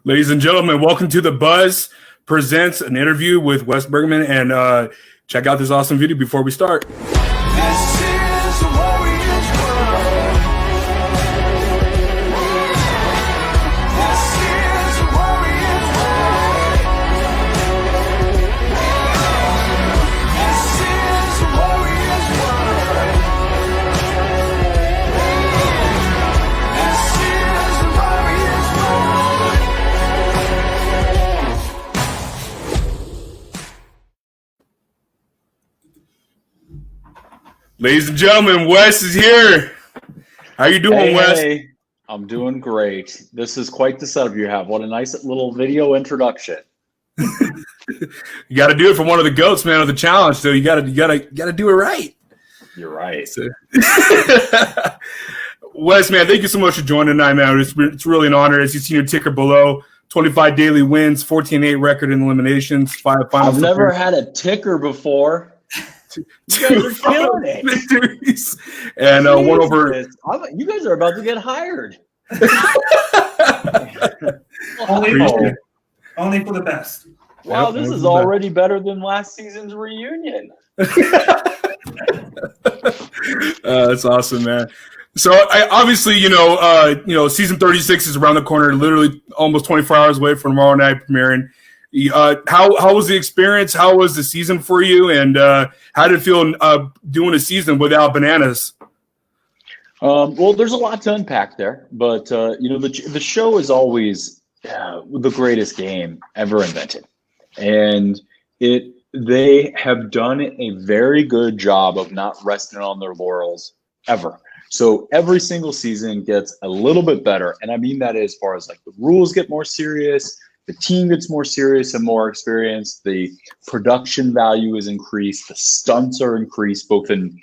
Ladies and gentlemen, welcome to The Buzz presents an interview with Wes Bergmann, and check out this awesome video before we start. This is a warrior's world. This is a warrior's world. This is a warrior's world. This is a warrior's world. Ladies and gentlemen, Wes is here. How you doing, Wes? Hey, I'm doing great. This is quite the setup you have. What a nice little video introduction. You got to do it for one of the goats, man, of the challenge. So you got to do it right. You're right. So, Wes, man, thank you so much for joining tonight, man. It's really an honor. As you see your ticker below, 25 daily wins, 14-8 record in eliminations, 5 finals. I've never had a ticker before. You guys are killing it. Victories. And one over. You guys are about to get hired. Only for the best. Wow, Yep, this is already better than last season's reunion. That's awesome, man. So obviously, season 36 is around the corner, literally almost 24 hours away from tomorrow night premiering. How was the experience? How was the season for you? And how did it feel doing a season without bananas? Well, there's a lot to unpack there, but the show is always the greatest game ever invented, and they have done a very good job of not resting on their laurels ever. So every single season gets a little bit better, and I mean that as far as like the rules get more serious. The team gets more serious and more experienced. The production value is increased. The stunts are increased, both in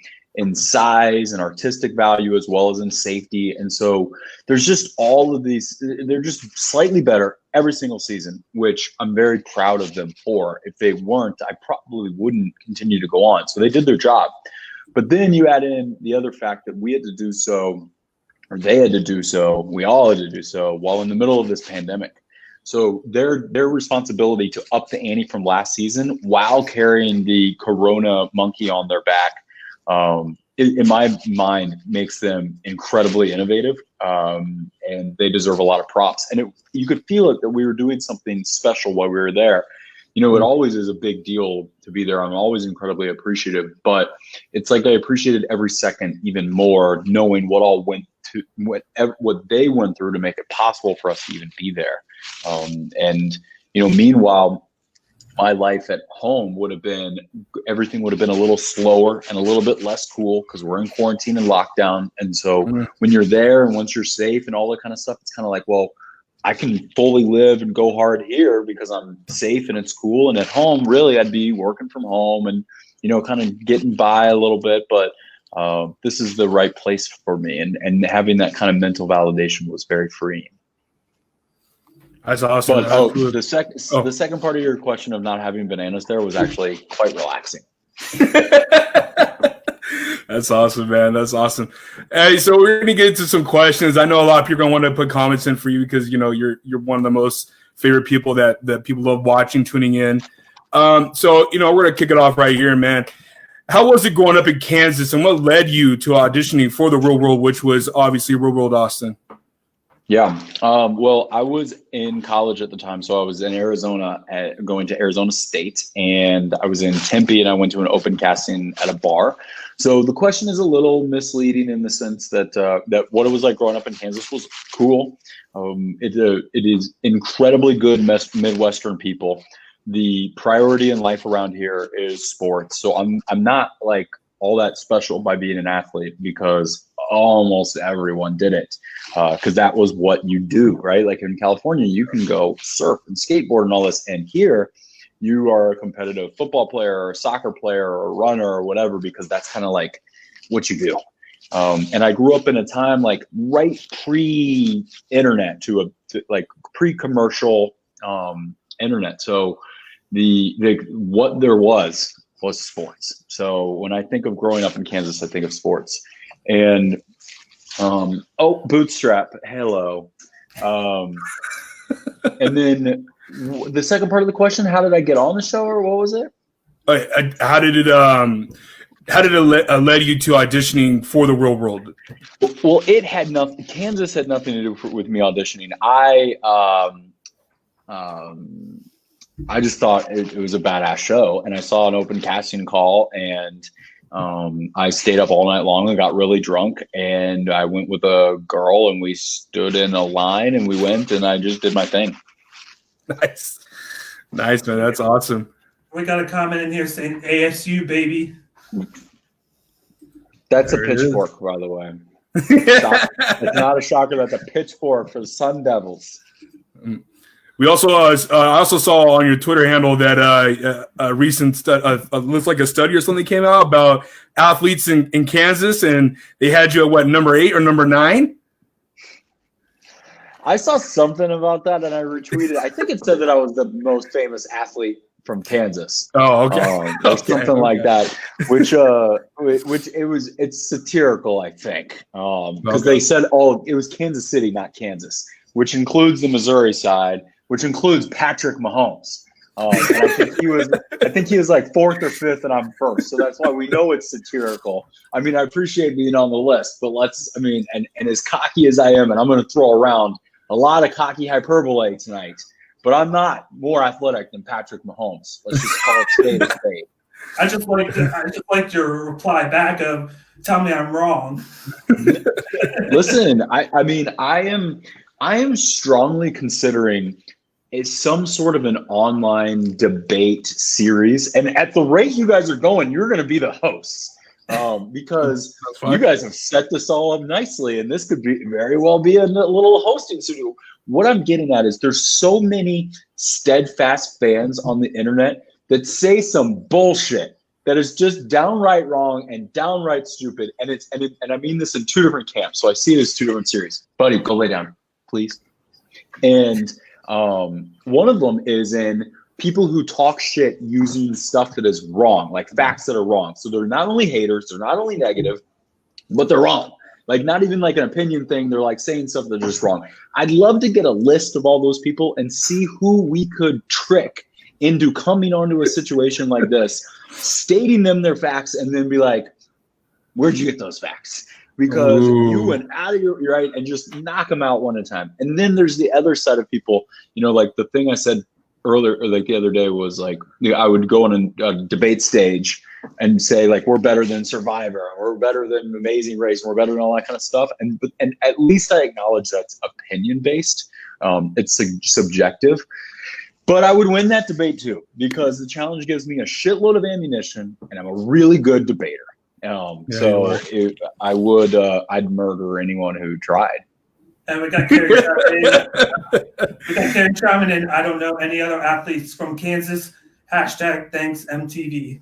size and artistic value, as well as in safety. And so there's just all of these. They're just slightly better every single season, which I'm very proud of them for. If they weren't, I probably wouldn't continue to go on. So they did their job. But then you add in the other fact that we had to do so, or they had to do so, we all had to do so while in the middle of this pandemic. So their responsibility to up the ante from last season while carrying the Corona monkey on their back, in my mind, makes them incredibly innovative, and they deserve a lot of props. And you could feel it that we were doing something special while we were there. It always is a big deal to be there. I'm always incredibly appreciative, but it's like I appreciated every second even more, knowing what they went through to make it possible for us to even be there. Meanwhile, my life at home everything would have been a little slower and a little bit less cool because we're in quarantine and lockdown. And so when you're there and once you're safe and all that kind of stuff, it's kind of like, well, I can fully live and go hard here because I'm safe and it's cool. And at home, really, I'd be working from home and, kind of getting by a little bit. But this is the right place for me. And having that kind of mental validation was very freeing. That's awesome. But the second part of your question of not having bananas there was actually quite relaxing. That's awesome, man. That's awesome. Hey, so we're gonna get into some questions. I know a lot of people are gonna want to put comments in for you because you're one of the most favorite people that people love watching, tuning in. So we're gonna kick it off right here, man. How was it growing up in Kansas, and what led you to auditioning for the Real World, which was obviously Real World Austin? Yeah. Well, I was in college at the time. So I was in Arizona going to Arizona State, and I was in Tempe, and I went to an open casting at a bar. So the question is a little misleading in the sense that what it was like growing up in Kansas was cool. It is incredibly good Midwestern people. The priority in life around here is sports. So I'm not like all that special by being an athlete because almost everyone did it because that was what you do, right? Like in California, you can go surf and skateboard and all this. And here you are a competitive football player or a soccer player or a runner or whatever, because that's kind of like what you do. And I grew up in a time like right pre-internet to like pre-commercial internet. So what there was sports. So when I think of growing up in Kansas, I think of sports. And Bootstrap, hello. And then the second part of the question, how did I get on the show, or what was it? How did it led you to auditioning for the real world? Well, it had nothing. Kansas had nothing to do with me auditioning. I just thought it was a badass show, and I saw an open casting call, and I stayed up all night long and got really drunk, and I went with a girl, and we stood in a line, and we went, and I just did my thing. Nice, man. That's awesome. We got a comment in here saying ASU, baby. That's There a it is. pitchfork, by the way. It's not a shocker. That's a pitchfork for the Sun Devils. We also, I also saw on your Twitter handle that a recent looks like a study or something came out about athletes in Kansas, and they had you at what, number 8 or number 9? I saw something about that, and I retweeted. I think it said that I was the most famous athlete from Kansas. Oh, okay. Something like that, which it's satirical, I think, because they said it was Kansas City, not Kansas, which includes the Missouri side, which includes Patrick Mahomes. And I think he was like 4th or 5th, and I'm 1st, so that's why we know it's satirical. I mean, I appreciate being on the list, but and as cocky as I am, and I'm going to throw around a lot of cocky hyperbole tonight, but I'm not more athletic than Patrick Mahomes. Let's just call it spade a spade. I just liked your reply back of "Tell me I'm wrong." Listen, I am strongly considering some sort of an online debate series, and at the rate you guys are going, you're going to be the hosts. Because you guys have set this all up nicely, and this could very well be a little hosting studio. What I'm getting at is there's so many steadfast fans on the internet that say some bullshit that is just downright wrong and downright stupid, and I mean this in 2 different camps. So I see it as 2 different series. Buddy, go lay down, please. And one of them is in people who talk shit using stuff that is wrong, like facts that are wrong. So they're not only haters, they're not only negative, but they're wrong. Like, not even like an opinion thing. They're like saying stuff that's just wrong. I'd love to get a list of all those people and see who we could trick into coming onto a situation like this, stating them their facts, and then be like, where'd you get those facts? Because you went out of your right, and just knock them out one at a time. And then there's the other side of people, like the thing I said earlier, or like the other day, was like, I would go on a debate stage and say, like, we're better than Survivor, or we're better than Amazing Race, and we're better than all that kind of stuff. And at least I acknowledge that's opinion based. It's subjective. But I would win that debate too, because the challenge gives me a shitload of ammunition, and I'm a really good debater. I'd murder anyone who tried. And we got Carrie chiming in. I don't know any other athletes from Kansas. #thanks MTV.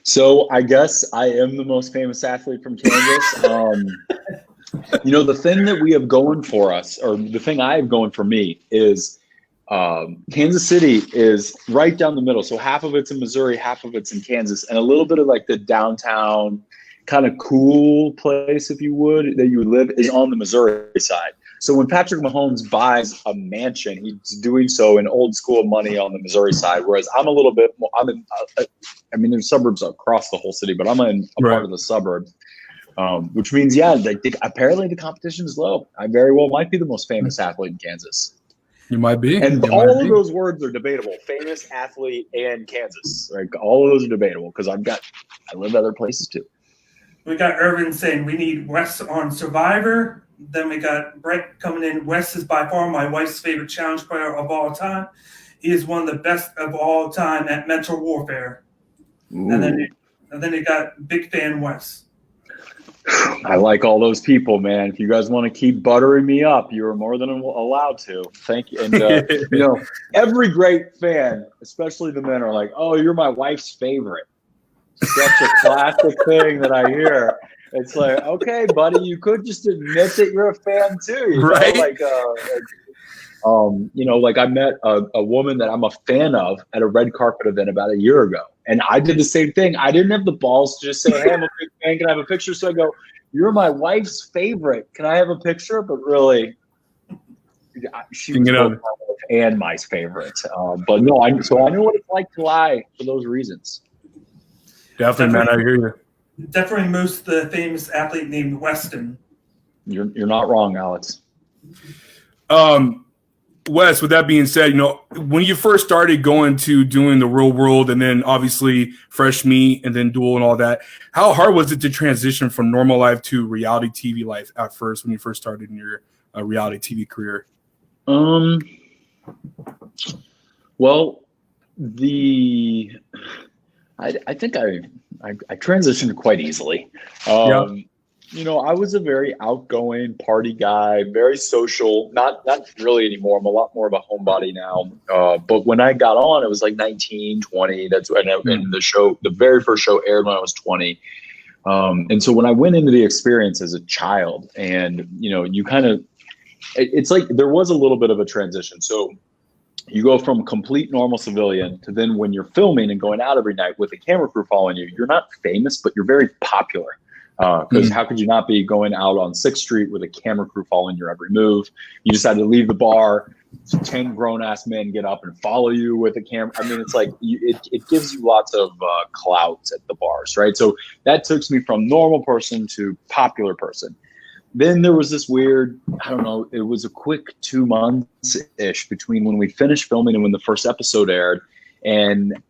So I guess I am the most famous athlete from Kansas. The thing that we have going for us, or the thing I have going for me, is Kansas City is right down the middle. So half of it's in Missouri, half of it's in Kansas, and a little bit of like the downtown kind of cool place, if you would, that you would live, is on the Missouri side. So when Patrick Mahomes buys a mansion, he's doing so in old school money on the Missouri side, whereas I'm a little bit more, there's suburbs across the whole city, but I'm in a part of the suburbs, which means, apparently the competition is low. I very well might be the most famous athlete in Kansas. You might be. And all of those words are debatable. Famous athlete and Kansas. Like, all of those are debatable, because I live other places too. We got Irvin saying we need Wes on Survivor. Then we got Brett coming in. Wes is by far my wife's favorite challenge player of all time. He is one of the best of all time at mental warfare. And then you got big fan Wes. I like all those people, man. If you guys want to keep buttering me up, you are more than allowed to. Thank you. And every great fan, especially the men, are like, "Oh, you're my wife's favorite." Such a classic thing that I hear. It's like, okay, buddy, you could just admit that you're a fan too, right? Like I met a woman that I'm a fan of at a red carpet event about a year ago, and I did the same thing. I didn't have the balls to just say, "Hey, I'm a big fan. Can I have a picture?" So I go, "You're my wife's favorite. Can I have a picture?" But really, she was both my and my favorite. But no, I knew what it's like to lie for those reasons. Definitely, man. I hear you. Definitely most the famous athlete named Weston. You're not wrong, Alex. Wes, with that being said, when you first started going to doing the real world and then obviously Fresh Meat and then Duel and all that, how hard was it to transition from normal life to reality TV life at first when you first started in your reality TV career? Well, I think I transitioned quite easily. I was a very outgoing party guy, very social. Not really anymore. I'm a lot more of a homebody now. But when I got on, it was like 19, 20. That's when the very first show aired when I was 20. And so when I went into the experience as a child, and you kind of, it's like there was a little bit of a transition. So you go from complete normal civilian to then when you're filming and going out every night with a camera crew following you, you're not famous, but you're very popular. Because how could you not be going out on 6th Street with a camera crew following your every move? You decided to leave the bar, 10 grown-ass men get up and follow you with a camera. I mean, it's like it gives you lots of clout at the bars, right? So that took me from normal person to popular person. Then there was this weird, I don't know, it was a quick 2 months-ish between when we finished filming and when the first episode aired. And,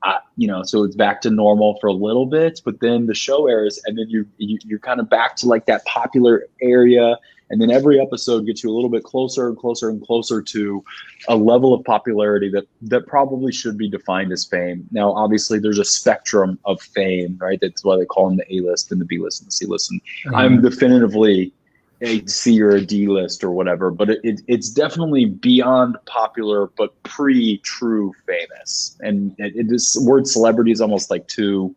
so it's back to normal for a little bit, but then the show airs and then you're kind of back to like that popular area. And then every episode gets you a little bit closer and closer and closer to a level of popularity that probably should be defined as fame. Now, obviously there's a spectrum of fame, right? That's why they call them the A-list and the B-list and the C-list. And I'm definitively a C or a D list or whatever, but it's definitely beyond popular, but pre-true famous. And this word celebrity is almost like too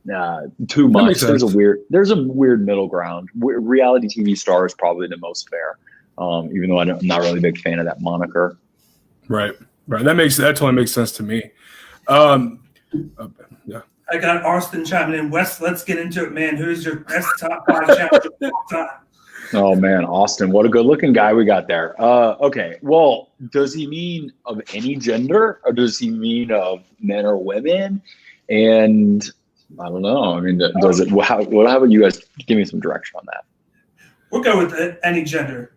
much. There's a weird middle ground. Reality TV star is probably the most fair, even though I'm not really a big fan of that moniker. Right. That totally makes sense to me. Yeah. I got Austin chiming in. Wes, let's get into it, man. Who's your best top 5 challenger of all time? Oh man, Austin, what a good looking guy we got there. Okay. Well, does he mean of any gender or does he mean of men or women? And I don't know. I mean, does it, how about you guys give me some direction on that? We'll go with any gender.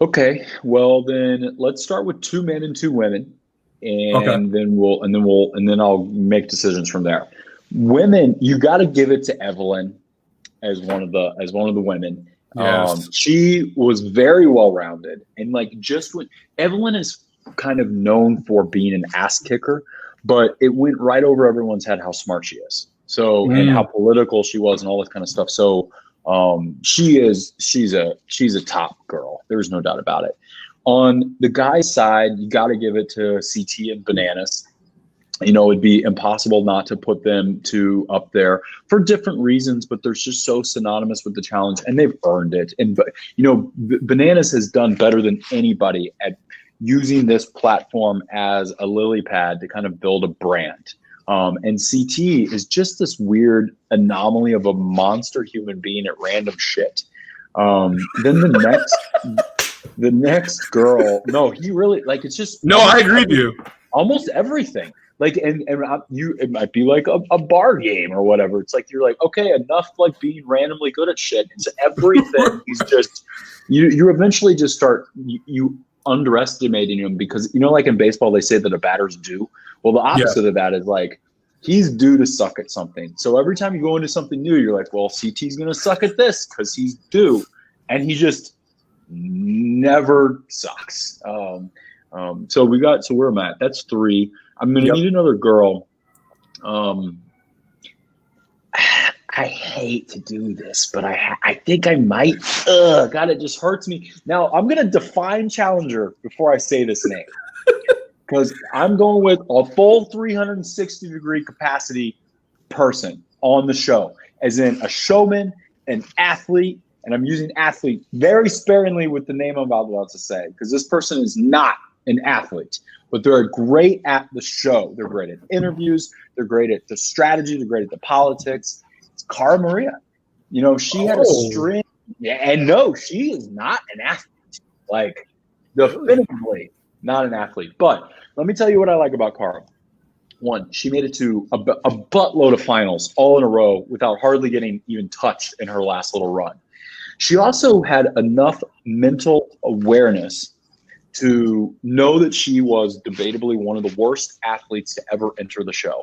Okay. Well, then let's start with 2 men and 2 women. And then I'll make decisions from there. Women, you got to give it to Evelyn as one of the women. Yes. She was very well rounded, and like just when Evelyn is kind of known for being an ass kicker, but it went right over everyone's head how smart she is. So and how political she was and all this kind of stuff. So she's a top girl. There's no doubt about it. On the guy's side, you got to give it to CT and Bananas. It'd be impossible not to put them two up there for different reasons, but they're just so synonymous with the challenge and they've earned it. And, Bananas has done better than anybody at using this platform as a lily pad to kind of build a brand. And CT is just this weird anomaly of a monster human being at random shit. Then the next girl, no, he really it's just. No, I agree with you. Almost everything. It might be like a bar game or whatever. It's like you're like, okay, enough being randomly good at shit. It's everything. He's just you eventually just start you underestimating him because like in baseball they say that a batter's due. Well, the opposite of that is he's due to suck at something. So every time you go into something new, you're like, well, CT's gonna suck at this because he's due, and he just never sucks. So where am I at? That's 3. I'm going to need another girl. I hate to do this, but I think I might. God, it just hurts me. Now, I'm going to define challenger before I say this name. Because I'm going with a full 360-degree capacity person on the show. As in a showman, an athlete, and I'm using athlete very sparingly with the name I'm about to say. Because this person is not an athlete. But they're great at the show. They're great at interviews. They're great at the strategy. They're great at the politics. It's Cara Maria. She had a string. Yeah, and no, she is not an athlete. Definitively not an athlete. But let me tell you what I like about Cara. One, she made it to a buttload of finals all in a row without hardly getting even touched in her last little run. She also had enough mental awareness to know that she was debatably one of the worst athletes to ever enter the show.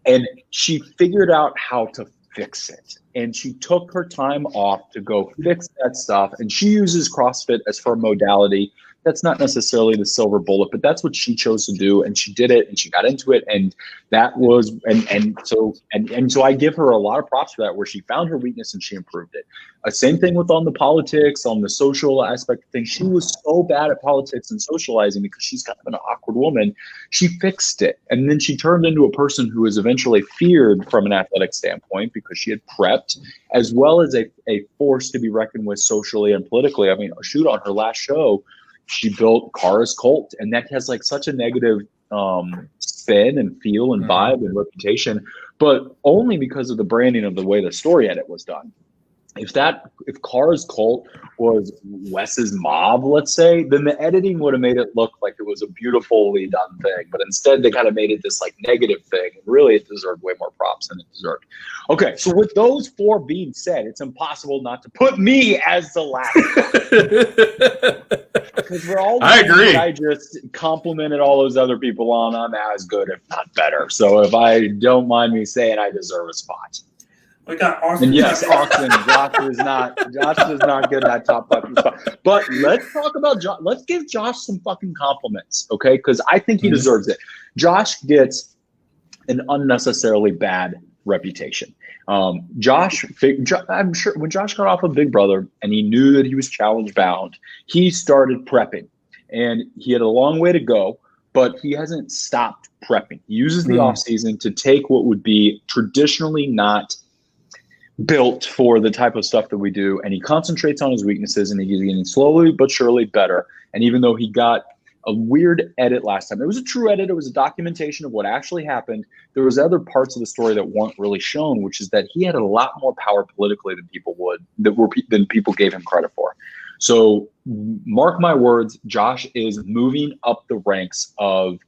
And she figured out how to fix it. And she took her time off to go fix that stuff. And she uses CrossFit as her modality. That's not necessarily the silver bullet, but that's what she chose to do. And she did it and she got into it. And that was, and so I give her a lot of props for that, where she found her weakness and she improved it. Same thing with on the politics, on the social aspect of things. She was so bad at politics and socializing because she's kind of an awkward woman. She fixed it. And then she turned into a person who was eventually feared from an athletic standpoint because she had prepped, as well as a force to be reckoned with socially and politically. I mean, shoot, on her last show, she built Cara's Cult, and that has like such a negative spin and feel and vibe and reputation, but only because of the branding of the way the story edit was done. If Cara's Cult was Wes's mob, let's say, then the editing would have made it look like it was a beautifully done thing. But instead, they kind of made it this like negative thing. Really, it deserved way more props than it deserved. Okay, so with those four being said, it's impossible not to put me as the last. Because for all the I agree. I just complimented all those other people on, I'm as good, if not better. So if I don't mind me saying, I deserve a spot. We got Austin. And yes, Austin, Josh does not get that top 5 spot. But let's talk about Josh. Let's give Josh some fucking compliments, okay? Because I think he deserves it. Josh gets an unnecessarily bad reputation. Josh, I'm sure when Josh got off of Big Brother and he knew that he was challenge bound, he started prepping, and he had a long way to go, but he hasn't stopped prepping. He uses the off season to take what would be traditionally not built for the type of stuff that we do, and he concentrates on his weaknesses, and he's getting slowly but surely better. And even though he got a weird edit last time, it was a true edit, it was a documentation of what actually happened, there was other parts of the story that weren't really shown, which is that he had a lot more power politically than people gave him credit for. So mark my words, Josh is moving up the ranks of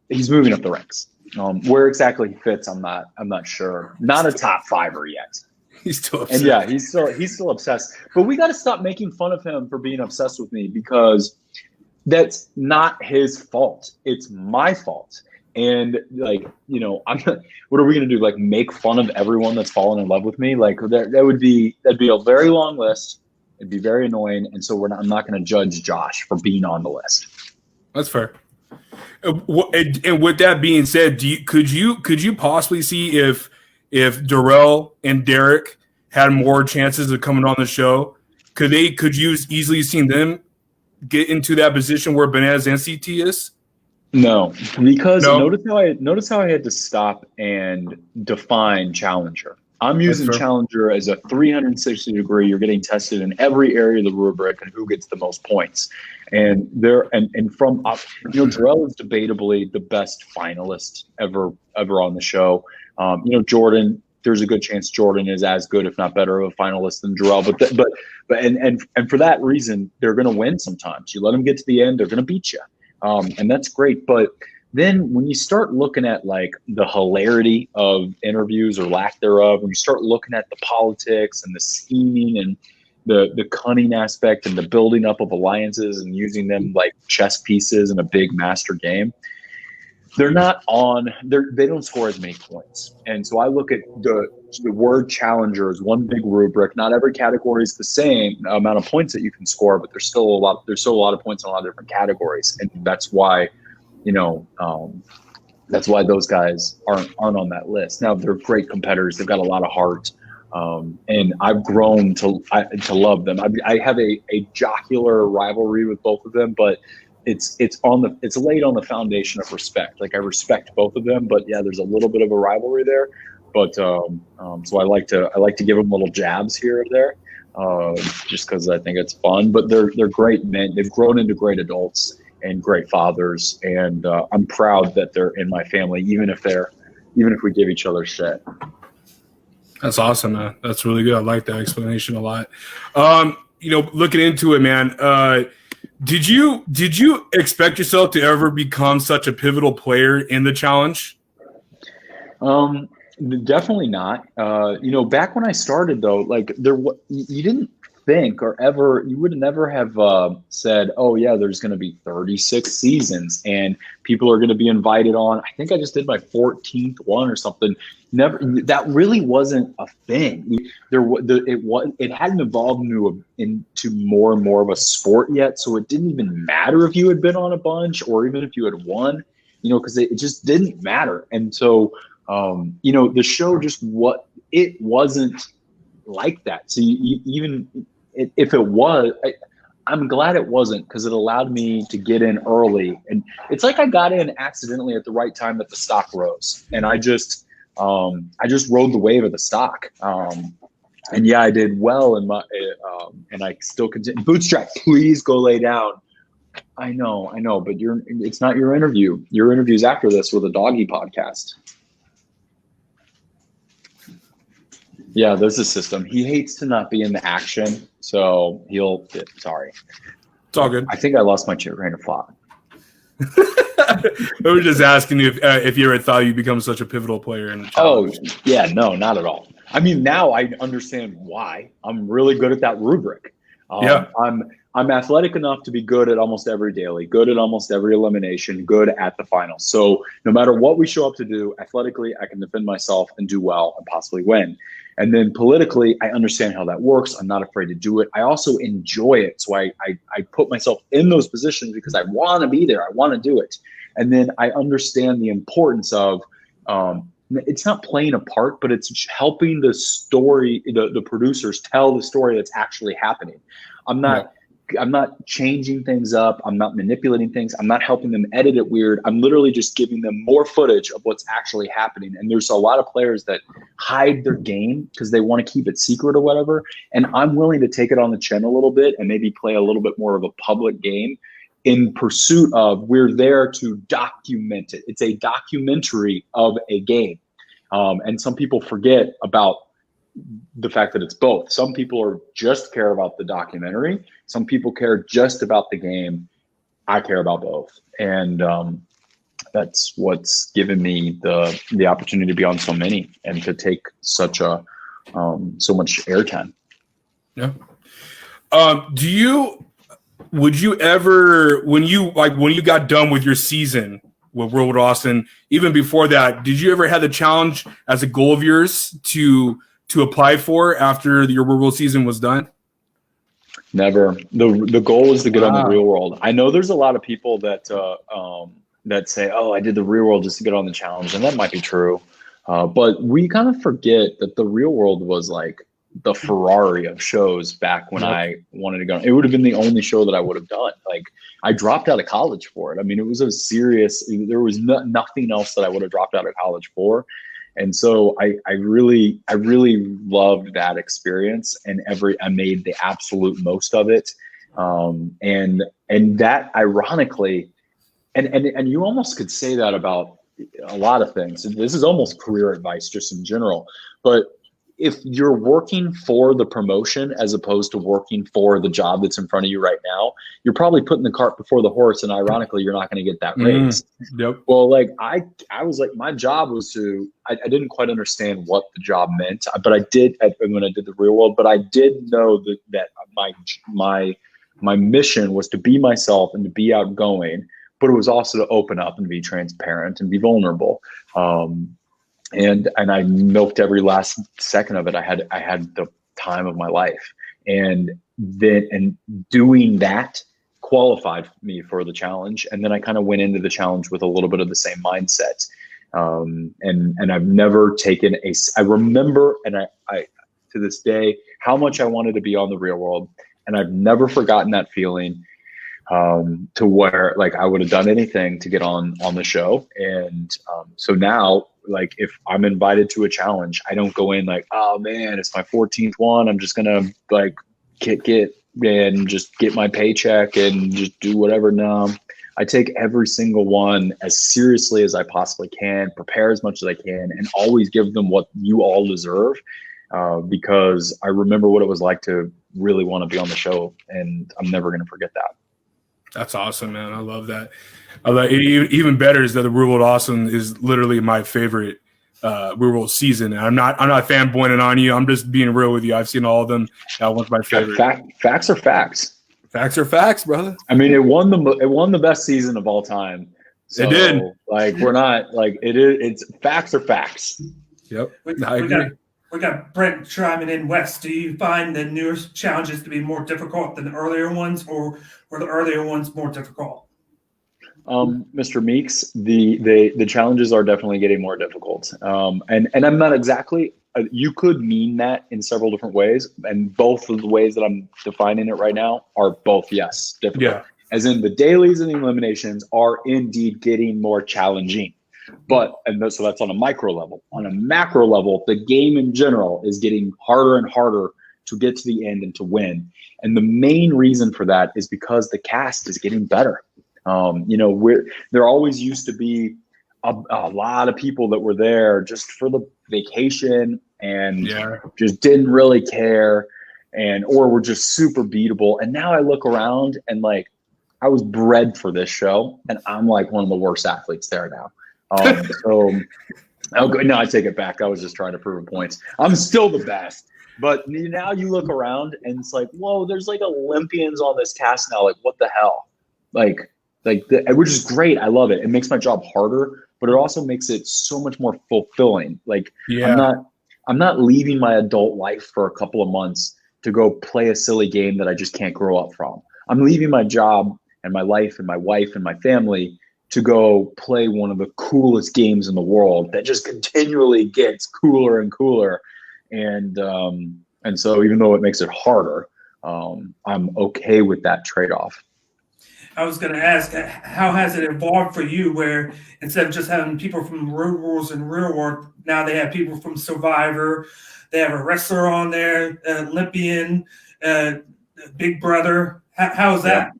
he's moving up the ranks. Where exactly he fits, I'm not sure. Not a top fiver yet. He's still obsessed. And yeah, he's still obsessed. But we got to stop making fun of him for being obsessed with me, because that's not his fault. It's my fault. And like, you know, what are we gonna do? Like, make fun of everyone that's fallen in love with me? Like that'd be a very long list. It'd be very annoying. And so I'm not gonna judge Josh for being on the list. That's fair. And with that being said, could you possibly see if Darrell and Derek had more chances of coming on the show? Could you easily seen them get into that position where Bananas and CT is? No, because notice how I had to stop and define challenger. I'm using challenger as a 360 degree. You're getting tested in every area of the rubric and who gets the most points. And Darrell is debatably the best finalist ever on the show. Jordan, there's a good chance Jordan is as good, if not better, of a finalist than Darrell. But for that reason, they're going to win sometimes. You let them get to the end, they're going to beat you. And that's great. But then when you start looking at like the hilarity of interviews or lack thereof, when you start looking at the politics and the scheming and the cunning aspect and the building up of alliances and using them like chess pieces in a big master game, they don't score as many points. And so I look at the word challenger as one big rubric. Not every category is the same amount of points that you can score, but there's still a lot of points in a lot of different categories. And that's why, that's why those guys aren't on that list. Now, they're great competitors. They've got a lot of heart. And I've grown to love them. I have a jocular rivalry with both of them, but it's laid on the foundation of respect. Like, I respect both of them, but yeah, there's a little bit of a rivalry there. But so I like to give them little jabs here or there, just because I think it's fun. But they're great men. They've grown into great adults and great fathers, and I'm proud that they're in my family, even if we give each other shit. That's awesome, man. That's really good. I like that explanation a lot. Looking into it, man. Did you expect yourself to ever become such a pivotal player in the challenge? Definitely not. Back when I started though, like you didn't think or ever, you would never have said, oh yeah, there's going to be 36 seasons and people are going to be invited on. I think I just did my 14th one or something. Never, that really wasn't a thing. It hadn't evolved into more and more of a sport yet. So it didn't even matter if you had been on a bunch or even if you had won, because it just didn't matter. And so, the show it wasn't like that. So even if it was, I'm glad it wasn't, because it allowed me to get in early. And it's like I got in accidentally at the right time that the stock rose, and I just rode the wave of the stock. And yeah, I did well in my, and I still continue. Bootstrap, please go lay down. I know, but it's not your interview. Your interview's after this with a doggy podcast. Yeah, there's a system. He hates to not be in the action, so sorry. It's all good. I think I lost my train of thought. I was just asking you if you ever thought you'd become such a pivotal player in the challenge. Oh, yeah, no, not at all. I mean, now I understand why. I'm really good at that rubric. Yeah. I'm athletic enough to be good at almost every daily, good at almost every elimination, good at the finals. So no matter what we show up to do, athletically, I can defend myself and do well and possibly win. And then politically, I understand how that works. I'm not afraid to do it. I also enjoy it. So I put myself in those positions because I want to be there. I want to do it. And then I understand the importance of, it's not playing a part, but it's helping the story, the producers tell the story that's actually happening. I'm not changing things up. I'm not manipulating things. I'm not helping them edit it weird. I'm literally just giving them more footage of what's actually happening. And there's a lot of players that hide their game because they want to keep it secret or whatever. And I'm willing to take it on the chin a little bit and maybe play a little bit more of a public game in pursuit of, we're there to document it. It's a documentary of a game. And some people forget about the fact that it's both. Some people just care about the documentary. Some people care just about the game. I care about both. And that's what's given me the opportunity to be on so many and to take so much airtime. Yeah. Would you ever, when you got done with your season with World Austin, even before that, did you ever have the challenge as a goal of yours to apply for after your World season was done? Never. The goal is to get on the real world. I know there's a lot of people that say, oh, I did the real world just to get on the challenge. And that might be true. But we kind of forget that the real world was like the Ferrari of shows back when I wanted to go. It would have been the only show that I would have done. Like, I dropped out of college for it. I mean, it was there was nothing else that I would have dropped out of college for. And so I really loved that experience, and I made the absolute most of it. And that ironically, and you almost could say that about a lot of things. This is almost career advice just in general, but if you're working for the promotion as opposed to working for the job that's in front of you right now, you're probably putting the cart before the horse, and ironically, you're not going to get that raise. Yep. Well, like I was like, my job was I didn't quite understand what the job meant, but I did when I did the real world, but I did know that my mission was to be myself and to be outgoing, but it was also to open up and be transparent and be vulnerable. And I milked every last second of it. I had the time of my life, and doing that qualified me for the challenge. And then I kind of went into the challenge with a little bit of the same mindset. And I've never taken I remember, and I to this day, how much I wanted to be on the real world, and I've never forgotten that feeling. To where like I would have done anything to get on the show. And so now, like, if I'm invited to a challenge, I don't go in like, oh man, it's my 14th one, I'm just gonna like get and just get my paycheck and just do whatever. No, I take every single one as seriously as I possibly can, prepare as much as I can, and always give them what you all deserve, because I remember what it was like to really want to be on the show, and I'm never going to forget that. That's awesome, man. I love that. I love it. Even better is that the Real World Awesome is literally my favorite Real World season. And I'm not fanboying on you. I'm just being real with you. I've seen all of them. That one's my favorite. Facts are facts. Facts are facts, brother. I mean, it won the best season of all time. So, It did. Like, we're not like it is. It's facts are facts. Yep. We I agree. got Brent chiming in. West, do you find the newer challenges to be more difficult than the earlier ones, or were the earlier ones more difficult? Mr. Meeks, the challenges are definitely getting more difficult. And I'm not exactly. You could mean that in several different ways, and both of the ways that I'm defining it right now are both yes, difficult. Yeah. As in the dailies and the eliminations are indeed getting more challenging. So that's on a micro level. On a macro level, the game in general is getting harder and harder to get to the end and to win. And the main reason for that is because the cast is getting better. There always used to be a lot of people that were there just for the vacation and just didn't really care or were just super beatable. And now I look around and like, I was bred for this show and I'm like one of the worst athletes there now. No, I take it back. I was just trying to prove a point. I'm still the best. But now you look around and it's like, whoa, there's like Olympians on this cast now. Like, what the hell? Which is great. I love it. It makes my job harder, but it also makes it so much more fulfilling. Like, I'm not leaving my adult life for a couple of months to go play a silly game that I just can't grow up from. I'm leaving my job and my life and my wife and my family to go play one of the coolest games in the world that just continually gets cooler and cooler. And so even though it makes it harder, I'm okay with that trade-off. I was going to ask, how has it evolved for you where instead of just having people from Real Rules and Real World, now they have people from Survivor, they have a wrestler on there, Olympian, Big Brother. How is that?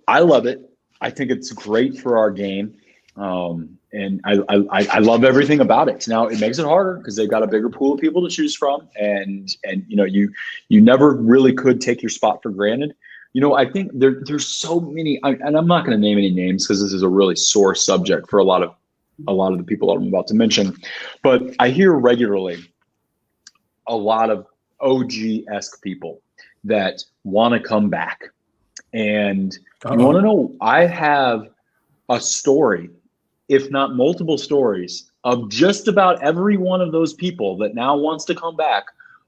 I love it. I think it's great for our game. And I love everything about it. Now it makes it harder because they've got a bigger pool of people to choose from. And you never really could take your spot for granted. I think there's so many, and I'm not going to name any names because this is a really sore subject for a lot of the people I'm about to mention. But I hear regularly a lot of OG-esque people that want to come back. And you want to know, I have a story, if not multiple stories, of just about every one of those people that now wants to come back,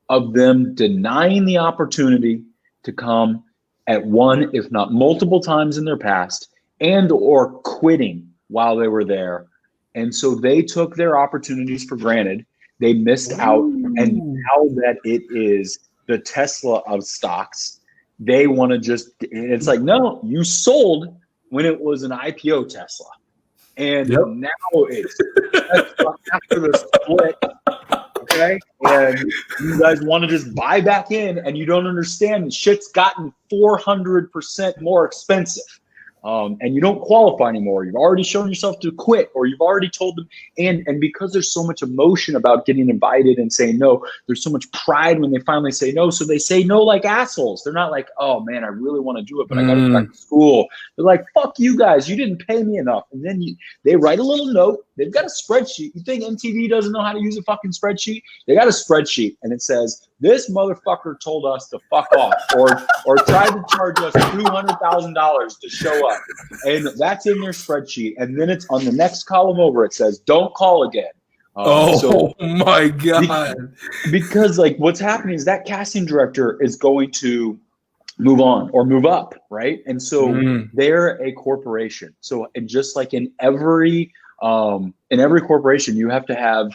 of them denying the opportunity to come at one, if not multiple times in their past, and or quitting while they were there. And so they took their opportunities for granted. They missed out. And now that it is the Tesla of stocks, they want to it's like, no, you sold when it was an IPO Tesla. And now it's after the split. Okay. And you guys want to just buy back in and you don't understand shit's gotten 400% more expensive. And you don't qualify anymore. You've already shown yourself to quit, or you've already told them. And because there's so much emotion about getting invited and saying no, there's so much pride when they finally say no. So they say no like assholes. They're not like, oh man, I really want to do it, but I got to go back to school. They're like, fuck you guys. You didn't pay me enough. And then they write a little note. They've got a spreadsheet. You think MTV doesn't know how to use a fucking spreadsheet? They got a spreadsheet and it says, this motherfucker told us to fuck off or tried to charge us $200,000 to show up. And that's in their spreadsheet. And then it's on the next column over. It says, don't call again. My God. Because like what's happening is that casting director is going to move on or move up, right? And so they're a corporation. So and just like in every corporation, you have to have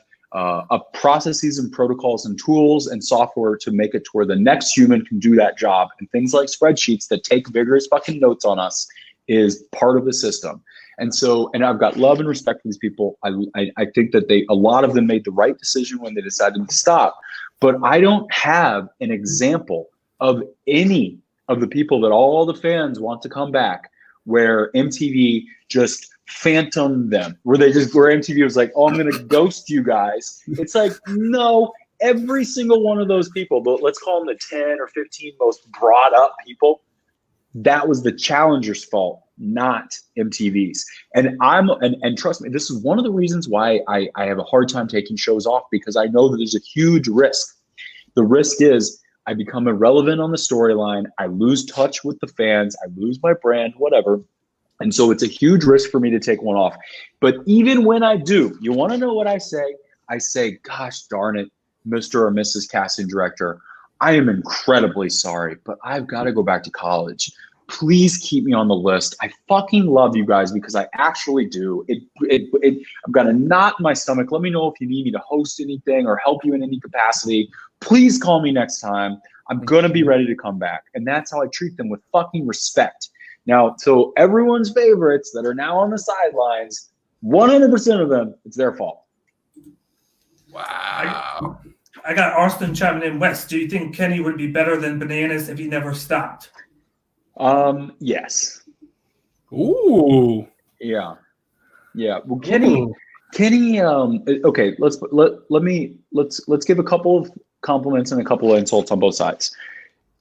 processes and protocols and tools and software to make it to where the next human can do that job. And things like spreadsheets that take vigorous fucking notes on us is part of the system. And so, and I've got love and respect for these people. I think that a lot of them made the right decision when they decided to stop. But I don't have an example of any of the people that all the fans want to come back where MTV just phantomed them, where MTV was like, oh, I'm going to ghost you guys. It's like, no, every single one of those people, let's call them the 10 or 15 most brought up people, That was the challenger's fault, not MTV's. And and trust me, this is one of the reasons why I have a hard time taking shows off, because I know that there's a huge risk. The risk is I become irrelevant on the storyline. I lose touch with the fans. I lose my brand, whatever. And so it's a huge risk for me to take one off. But even when I do, you want to know what I say? I say, gosh darn it, Mr. or Mrs. Casting Director, I am incredibly sorry, but I've got to go back to college. Please keep me on the list. I fucking love you guys, because I actually do. I've got a knot in my stomach. Let me know if you need me to host anything or help you in any capacity. Please call me next time. I'm going to be ready to come back. And that's how I treat them, with fucking respect. Now, so everyone's favorites that are now on the sidelines, 100% of them, it's their fault. Wow. I got Austin chiming in. Wes, do you think Kenny would be better than Bananas if he never stopped? Yes. Ooh. Yeah. Well, Kenny, okay, let's give a couple of compliments and a couple of insults on both sides.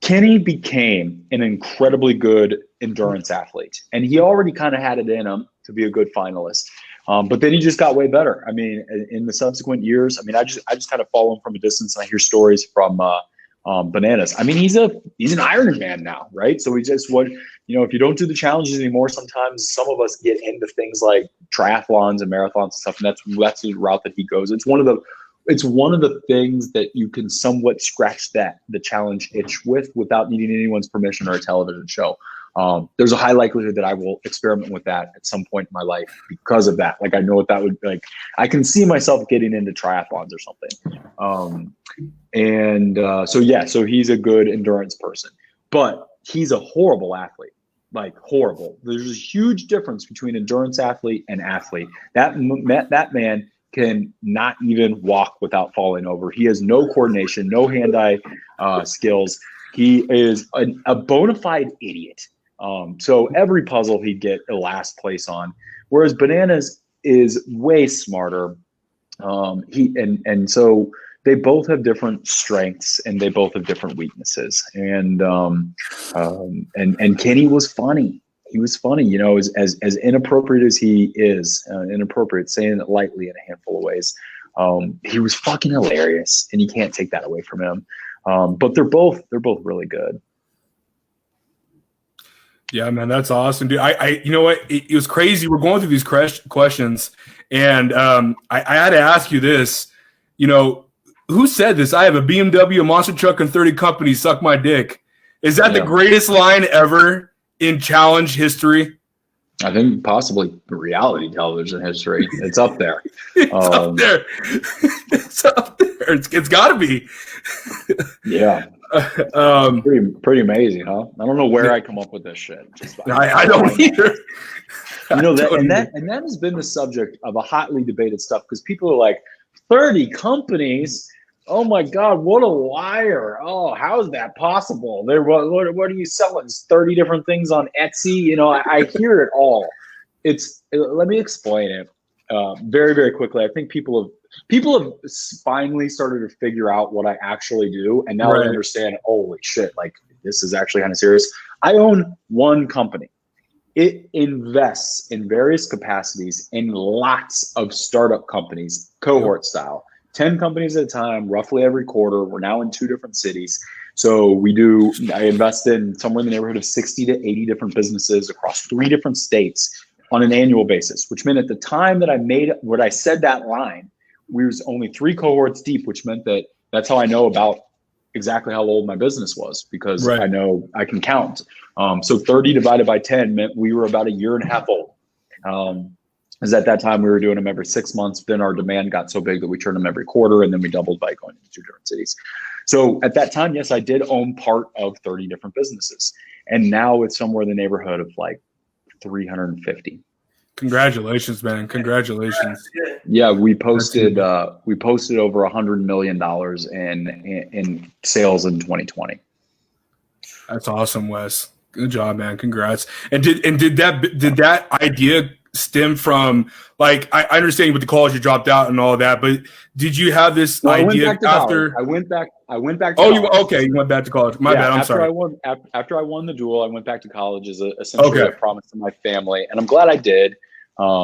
Kenny became an incredibly good endurance athlete, and he already kind of had it in him to be a good finalist. But then he just got way better. I mean, in the subsequent years, I mean, I just kind of follow him from a distance, and I hear stories from Bananas. I mean, he's an Iron Man now, right? So he just if you don't do the challenges anymore, sometimes some of us get into things like triathlons and marathons and stuff, and that's the route that he goes. It's one of the things that you can somewhat scratch the challenge itch without needing anyone's permission or a television show. There's a high likelihood that I will experiment with that at some point in my life because of that. Like, I know what that would like. I can see myself getting into triathlons or something. So he's a good endurance person, but he's a horrible athlete. Like, horrible. There's a huge difference between endurance athlete and athlete. That man can not even walk without falling over. He has no coordination, no hand-eye skills. He is a bona fide idiot. So every puzzle he'd get a last place on, whereas Bananas is way smarter. So they both have different strengths and they both have different weaknesses. And Kenny was funny. He was funny, as inappropriate as he is, inappropriate, saying it lightly in a handful of ways. He was fucking hilarious, and you can't take that away from him. But they're both really good. Yeah, man, that's awesome, dude. I you know what? It was crazy. We're going through these questions, and I had to ask you this. Who said this? I have a BMW, a monster truck, and 30 companies. Suck my dick. Is that the greatest line ever in challenge history? I think possibly reality television history. It's up there. It's up there. It's up there. It's got to be. Yeah. Pretty amazing, huh? I don't know where I come up with this shit. I don't either. That has been the subject of a hotly debated stuff, because people are like, 30 companies. Oh my God, what a liar. Oh, how is that possible? What are you selling? 30 different things on Etsy? I hear it all. Let me explain it very, very quickly. I think people have finally started to figure out what I actually do, and now I understand, holy shit, like, this is actually kind of serious. I own one company. It invests in various capacities in lots of startup companies, cohort style. 10 companies at a time, roughly every quarter. We're now in 2 different cities. So I invest in somewhere in the neighborhood of 60 to 80 different businesses across 3 different states on an annual basis, which meant at the time that I said that line, we was only 3 cohorts deep, which meant that's how I know about exactly how old my business was, because I know I can count. So 30 divided by 10 meant we were about a year and a half old. Because at that time we were doing them every 6 months. Then our demand got so big that we turned them every quarter, and then we doubled by going into 2 different cities. So at that time, yes, I did own part of 30 different businesses. And now it's somewhere in the neighborhood of like 350. Congratulations, man. Congratulations. Yeah, we posted over $100 million in sales in 2020. That's awesome, Wes. Good job, man. Congrats. And did that idea stem from, like, I understand with the college you dropped out and all that, but did you have this No, I went idea back to after? college. I went back to Oh, college. you went back to college. My bad. I'm after sorry. after I won the duel, I went back to college as essentially Okay. a promise to my family, and I'm glad I did. But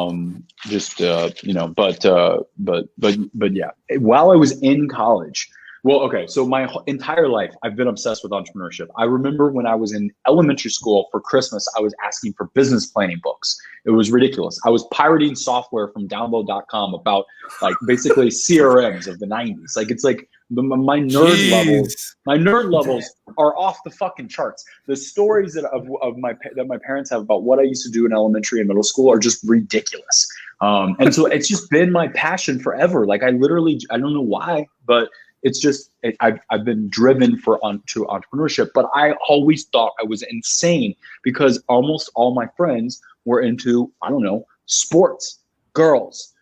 yeah, while I was in college, well, okay, so my entire life I've been obsessed with entrepreneurship. I remember when I was in elementary school for Christmas, I was asking for business planning books. It was ridiculous. I was pirating software from download.com about like basically CRMs of the 90s. Like it's like my nerd levels. Jeez. My nerd levels are off the fucking charts. The stories that my parents have about what I used to do in elementary and middle school are just ridiculous. And so it's just been my passion forever. Like I don't know why, but it's just I've been driven to entrepreneurship. But I always thought I was insane because almost all my friends were into, I don't know, sports, girls,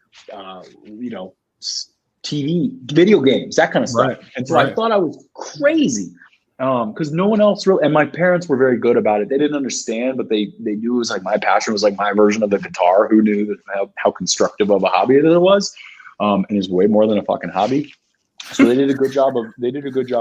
TV, video games, that kind of stuff. Right, And so right. I thought I was crazy because no one else really, and my parents were very good about it. They didn't understand, but they knew it was like my passion was like my version of the guitar. Who knew that how constructive of a hobby that it was? And it's way more than a fucking hobby. So they did a good job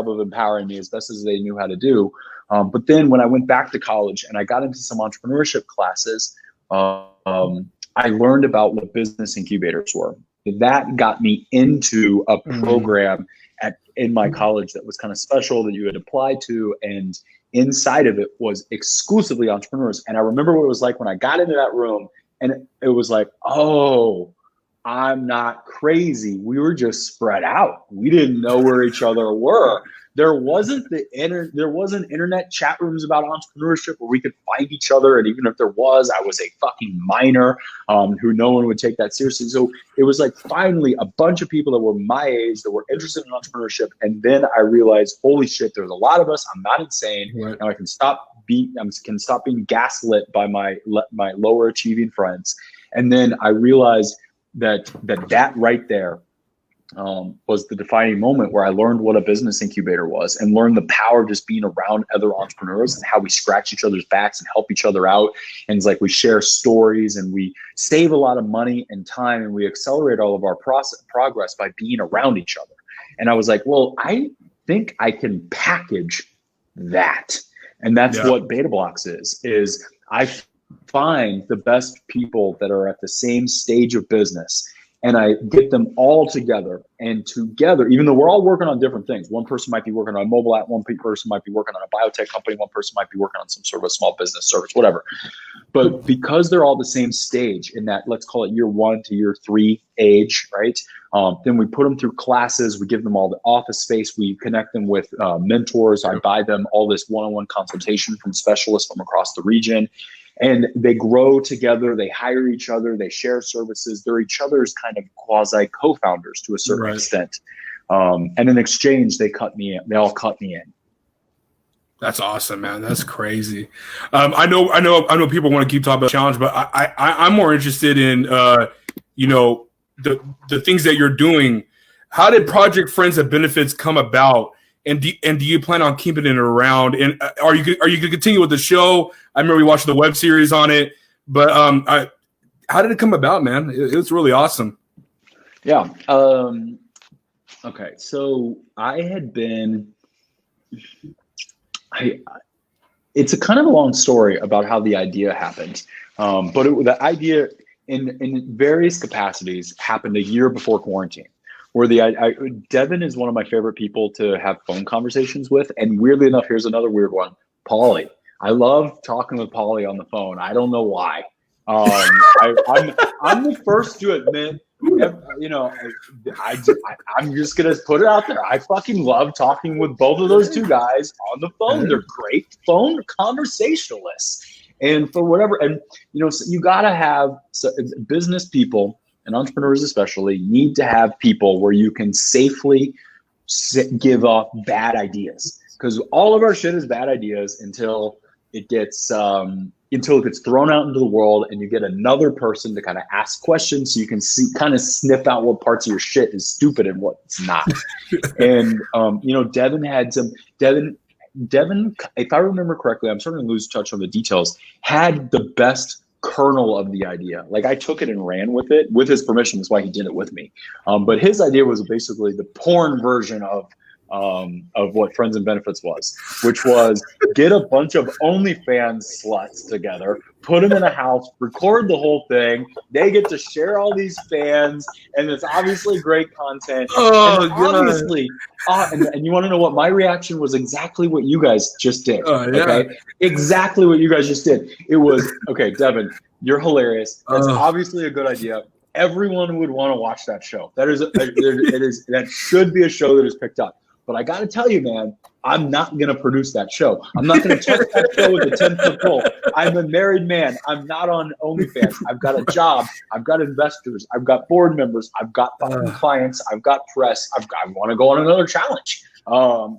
of empowering me as best as they knew how to do. But then when I went back to college and I got into some entrepreneurship classes, I learned about what business incubators were. That got me into a program in my college that was kind of special that you had applied to, and inside of it was exclusively entrepreneurs. And I remember what it was like when I got into that room, and it was like, oh, I'm not crazy. We were just spread out. We didn't know where each other were. There wasn't internet chat rooms about entrepreneurship where we could find each other. And even if there was, I was a fucking minor who no one would take that seriously. So it was like finally a bunch of people that were my age that were interested in entrepreneurship. And then I realized, holy shit, there's a lot of us. I'm not insane. Right. Now I can stop being gaslit by my lower achieving friends. And then I realized that right there was the defining moment where I learned what a business incubator was and learned the power of just being around other entrepreneurs and how we scratch each other's backs and help each other out. And it's like we share stories and we save a lot of money and time and we accelerate all of our progress by being around each other. And I was like, well, I think I can package that. And that's what Beta Blocks is I find the best people that are at the same stage of business and I get them all together, and together, even though we're all working on different things, one person might be working on a mobile app, one person might be working on a biotech company, one person might be working on some sort of a small business service, whatever. But because they're all the same stage in that, let's call it year 1 to year 3 age, right? Then we put them through classes, we give them all the office space, we connect them with mentors, I buy them all this one-on-one consultation from specialists from across the region. And they grow together, they hire each other, they share services. They're each other's kind of quasi co-founders to a certain extent. And in exchange, they all cut me in. That's awesome, man. That's crazy. I know people want to keep talking about challenge, but I'm more interested in the things that you're doing. How did Project Friends of Benefits come about? And do you plan on keeping it around? And are you going to continue with the show? I remember we watched the web series on it, but how did it come about, man? It was really awesome. Yeah. Okay. So I had been. It's a kind of a long story about how the idea happened, but the idea in various capacities happened a year before quarantine. Where Devin is one of my favorite people to have phone conversations with. And weirdly enough, here's another weird one. Paulie. I love talking with Paulie on the phone. I don't know why. I'm the first to admit, I'm just going to put it out there. I fucking love talking with both of those two guys on the phone. They're great phone conversationalists. And for whatever, and so you got to have business people, and entrepreneurs especially, need to have people where you can safely give off bad ideas, because all of our shit is bad ideas until it gets thrown out into the world and you get another person to kind of ask questions so you can kind of sniff out what parts of your shit is stupid and what's not. And Devin, if I remember correctly, I'm starting to lose touch on the details, had the best kernel of the idea. Like I took it and ran with it with his permission. That's why he did it with me. But his idea was basically the porn version of what Friends and Benefits was, which was get a bunch of OnlyFans sluts together, put them in a house, record the whole thing. They get to share all these fans, and it's obviously great content. Oh, and obviously, and you want to know what my reaction was? Exactly what you guys just did. Okay, exactly what you guys just did. It was okay, Devin. You're hilarious. That's obviously a good idea. Everyone would want to watch that show. That should be a show that is picked up. But I got to tell you, man, I'm not going to produce that show. I'm not going to touch that show with a 10-foot pole. I'm a married man. I'm not on OnlyFans. I've got a job. I've got investors. I've got board members. I've got fucking clients. I've got press. I want to go on another challenge. I'm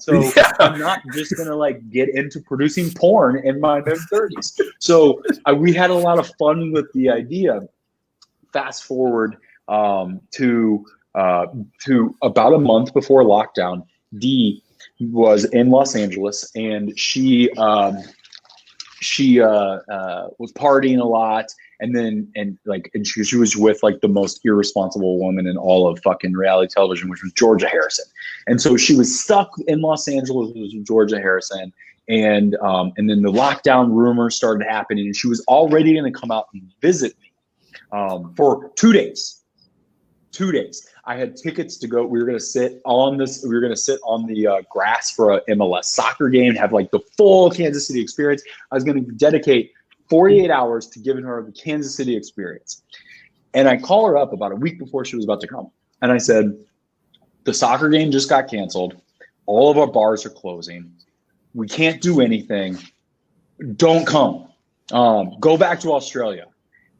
not just going to like get into producing porn in my mid-30s. So we had a lot of fun with the idea. Fast forward to about a month before lockdown. Dee was in Los Angeles, and she was partying a lot, and she was with like the most irresponsible woman in all of fucking reality television, which was Georgia Harrison. And so she was stuck in Los Angeles with Georgia Harrison, and then the lockdown rumors started happening, and she was already going to come out and visit me for 2 days. 2 days. I had tickets to go. We were going to sit on the grass for a MLS soccer game, have like the full Kansas City experience. I was going to dedicate 48 hours to giving her the Kansas City experience. And I call her up about a week before she was about to come. And I said, the soccer game just got canceled. All of our bars are closing. We can't do anything. Don't come. Go back to Australia.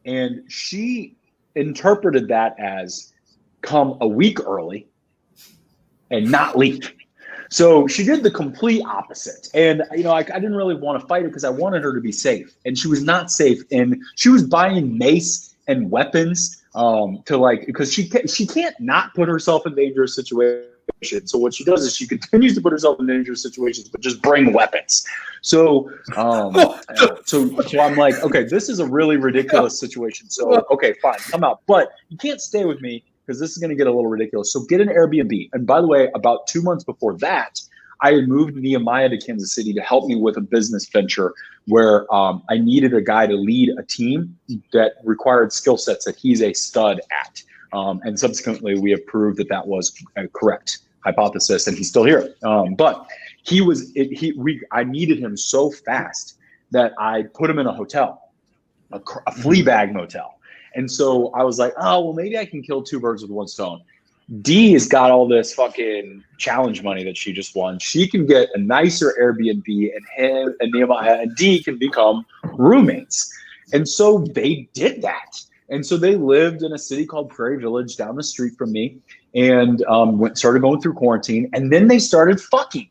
And she interpreted that as come a week early and not leave. So she did the complete opposite. And, I didn't really want to fight her because I wanted her to be safe. And she was not safe. And she was buying mace and weapons because she can't not put herself in dangerous situations. So what she does is she continues to put herself in dangerous situations, but just bring weapons. So I'm like, okay, this is a really ridiculous situation. So, okay, fine, come out. But you can't stay with me, because this is going to get a little ridiculous. So get an Airbnb. And by the way, about 2 months before that, I had moved Nehemiah to Kansas City to help me with a business venture where I needed a guy to lead a team that required skill sets that he's a stud at. And subsequently, we have proved that was a correct hypothesis, and he's still here. But I needed him so fast that I put him in a hotel, a flea bag motel. And so I was like, oh, well, maybe I can kill two birds with one stone. Dee has got all this fucking challenge money that she just won. She can get a nicer Airbnb, and him and Nehemiah and Dee can become roommates. And so they did that. And so they lived in a city called Prairie Village down the street from me, and started going through quarantine. And then they started fucking.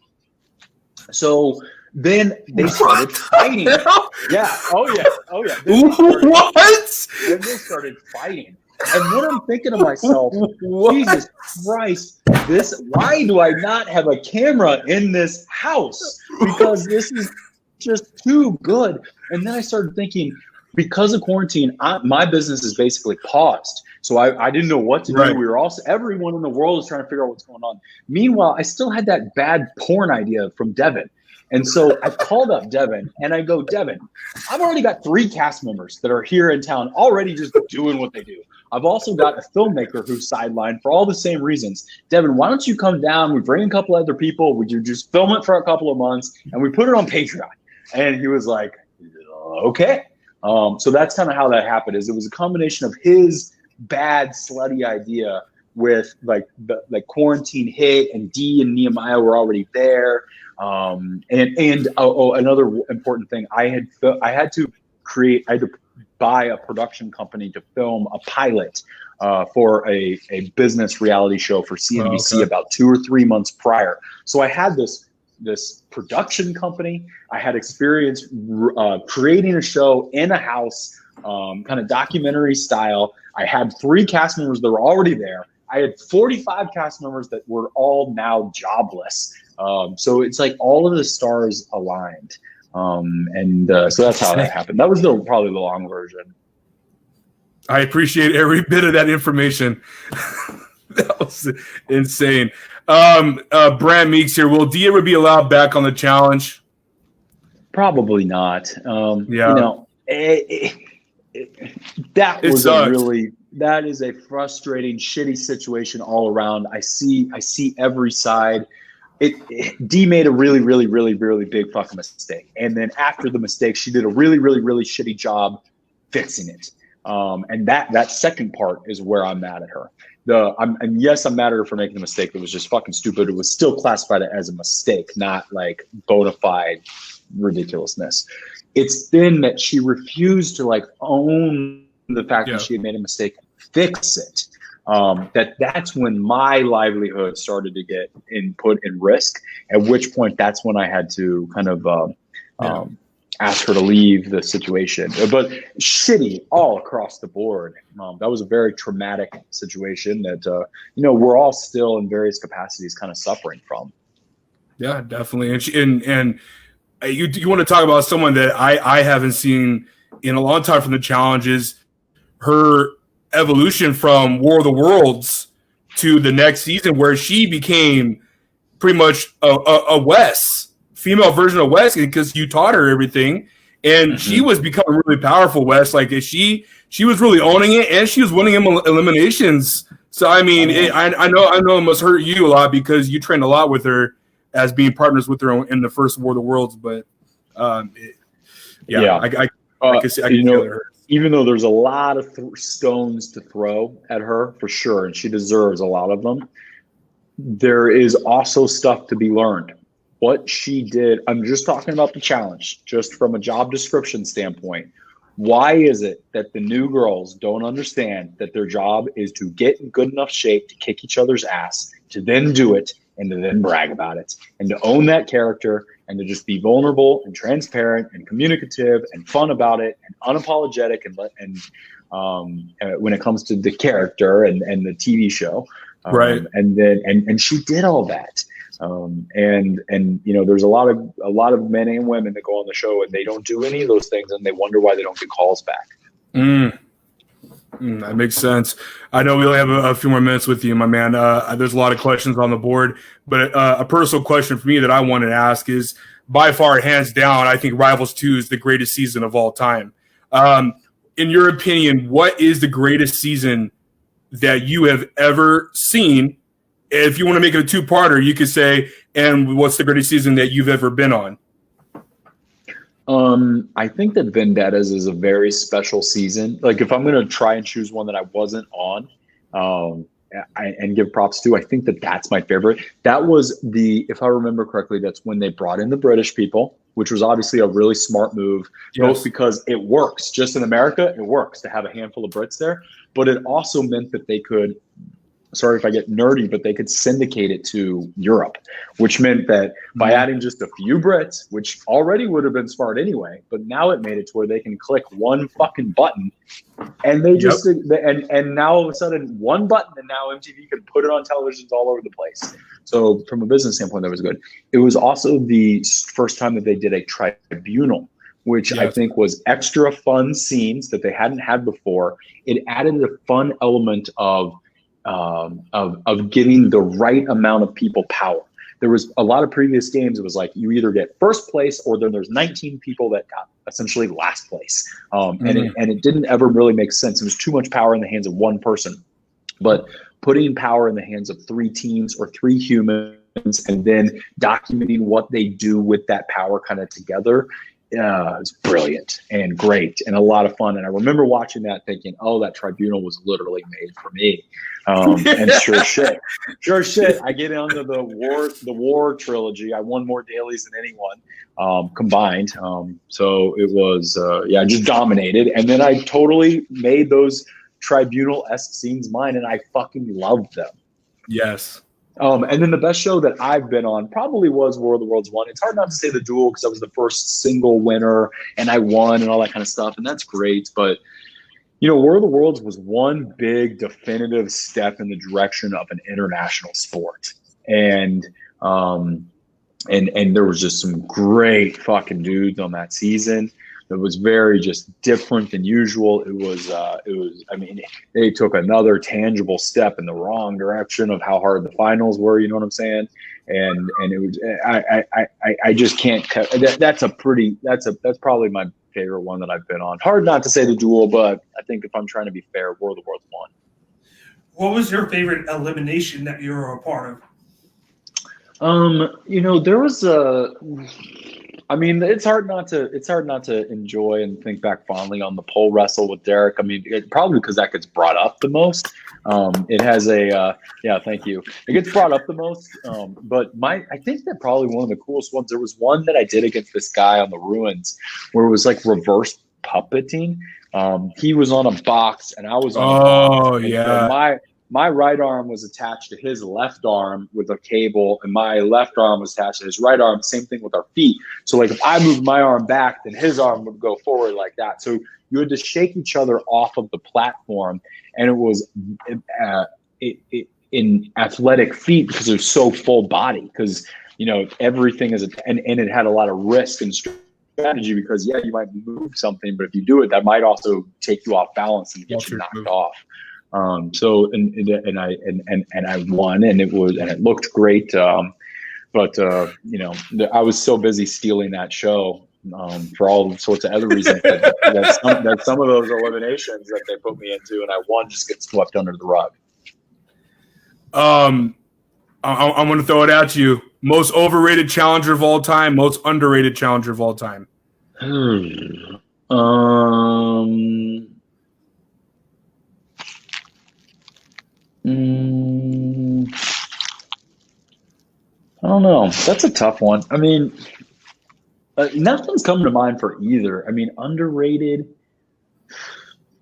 So then they started fighting. Yeah. Oh, yeah. Oh, yeah. Then they started fighting. And what I'm thinking to myself, Jesus Christ, why do I not have a camera in this house? Because this is just too good. And then I started thinking, because of quarantine, my business is basically paused. So I didn't know what to do. Right. Everyone in the world is trying to figure out what's going on. Meanwhile, I still had that bad porn idea from Devin. And so I called up Devin and I go, Devin, I've already got 3 cast members that are here in town already just doing what they do. I've also got a filmmaker who's sidelined for all the same reasons. Devin, why don't you come down? We bring a couple other people. We just film it for a couple of months and we put it on Patreon. And he was like, okay. So that's kind of how that happened. It was a combination of his bad slutty idea with like quarantine hit, and Dee and Nehemiah were already there. Another important thing, I had to buy a production company to film a pilot for a business reality show for CNBC about 2 or 3 months prior. So I had this production company. I had experience creating a show in a house, kind of documentary style. I had 3 cast members that were already there. I had 45 cast members that were all now jobless. So it's like all of the stars aligned. So that's how that happened. That was probably the long version. I appreciate every bit of that information. That was insane. Brand Meeks here. Will Dee ever be allowed back on the challenge? Probably not. Yeah. That It was sucks. that is a frustrating, shitty situation all around. I see every side. Dee made a really, really, really, really big fucking mistake. And then after the mistake, she did a really, really, really shitty job fixing it. And that second part is where I'm mad at her. And yes, I'm mad at her for making a mistake. It was just fucking stupid. It was still classified as a mistake, not like bona fide ridiculousness. It's then that she refused to like own the fact that she had made a mistake, fix it. That's when my livelihood started to get put in risk, at which point that's when I had to kind of ask her to leave the situation. But shitty all across the board. That was a very traumatic situation that we're all still in various capacities kind of suffering from. Yeah, definitely. And you want to talk about someone that I haven't seen in a long time from the challenges, her evolution from War of the Worlds to the next season, where she became pretty much a Wes, female version of Wes, because you taught her everything, and she was becoming really powerful. Wes, like she was really owning it, and she was winning eliminations. So I mean, I know it must hurt you a lot because you trained a lot with her as being partners with her in the first War of the Worlds. But I can see her. Even though there's a lot of stones to throw at her for sure, and she deserves a lot of them, there is also stuff to be learned. What she did, I'm just talking about the challenge, just from a job description standpoint. Why is it that the new girls don't understand that their job is to get in good enough shape to kick each other's ass, to then do it, and to then brag about it, and to own that character, and to just be vulnerable and transparent and communicative and fun about it and unapologetic and when it comes to the character and the TV show, right? And she did all that. And there's a lot of men and women that go on the show and they don't do any of those things, and they wonder why they don't get calls back. That makes sense. I know we only have a few more minutes with you, my man. There's a lot of questions on the board, but a personal question for me that I wanted to ask is, by far, hands down, I think Rivals 2 is the greatest season of all time. In your opinion, what is the greatest season that you have ever seen? If you want to make it a two-parter, you could say, and what's the greatest season that you've ever been on? I think that Vendettas is a very special season. Like, if I'm going to try and choose one that I wasn't on, and give props to, I think that that's my favorite. That was if I remember correctly, that's when they brought in the British people, which was obviously a really smart move, both because it works. Just in America, it works to have a handful of Brits there, but it also meant that they could, sorry if I get nerdy, but they could syndicate it to Europe, which meant that by adding just a few Brits, which already would have been smart anyway, but now it made it to where they can click one fucking button, and they just and now all of a sudden one button, and now MTV can put it on televisions all over the place. So from a business standpoint, that was good. It was also the first time that they did a tribunal, which I think was extra fun scenes that they hadn't had before. It added a fun element of getting the right amount of people power. There was a lot of previous games. It was like you either get first place or then there's 19 people that got essentially last place. And it didn't ever really make sense. It was too much power in the hands of one person. But putting power in the hands of 3 teams or 3 humans and then documenting what they do with that power kind of together, it's brilliant and great and a lot of fun. And I remember watching that thinking, oh, that tribunal was literally made for me. And sure shit, I get into the war trilogy. I won more dailies than anyone combined. So it was, I just dominated. And then I totally made those tribunal-esque scenes mine, and I fucking loved them. Yes. And then the best show that I've been on probably was War of the Worlds 1. It's hard not to say The Duel because I was the first single winner and I won and all that kind of stuff, and that's great. But, War of the Worlds was one big definitive step in the direction of an international sport. And there was just some great fucking dudes on that season. that was very just different than usual. It was, I mean, they took another tangible step in the wrong direction of how hard the finals were. You know what I'm saying? And it was, I just can't. That's probably my favorite one that I've been on. Hard not to say the Duel, but I think if I'm trying to be fair, War of the Worlds won. What was your favorite elimination that you were a part of? There was I mean, it's hard not to enjoy and think back fondly on the pole wrestle with Derek. I mean, probably because that gets brought up the most. It has yeah, thank you. It gets brought up the most. But I think that probably one of the coolest ones. There was one that I did against this guy on the Ruins where it was like reverse puppeting. He was on a box and I was on a box. Oh, yeah. So my right arm was attached to his left arm with a cable, and my left arm was attached to his right arm. Same thing with our feet. So, like, if I moved my arm back, then his arm would go forward like that. So you had to shake each other off of the platform, and it was in athletic feet because it was so full body. Because everything is and it had a lot of risk and strategy because you might move something, but if you do it, that might also take you off balance and get you knocked off. So I won, and it looked great. But I was so busy stealing that show for all sorts of other reasons that some of those eliminations that they put me into, and I won, just get swept under the rug. I'm going to throw it at you. Most overrated challenger of all time. Most underrated challenger of all time. I don't know. That's a tough one. I mean, nothing's coming to mind for either. I mean, underrated.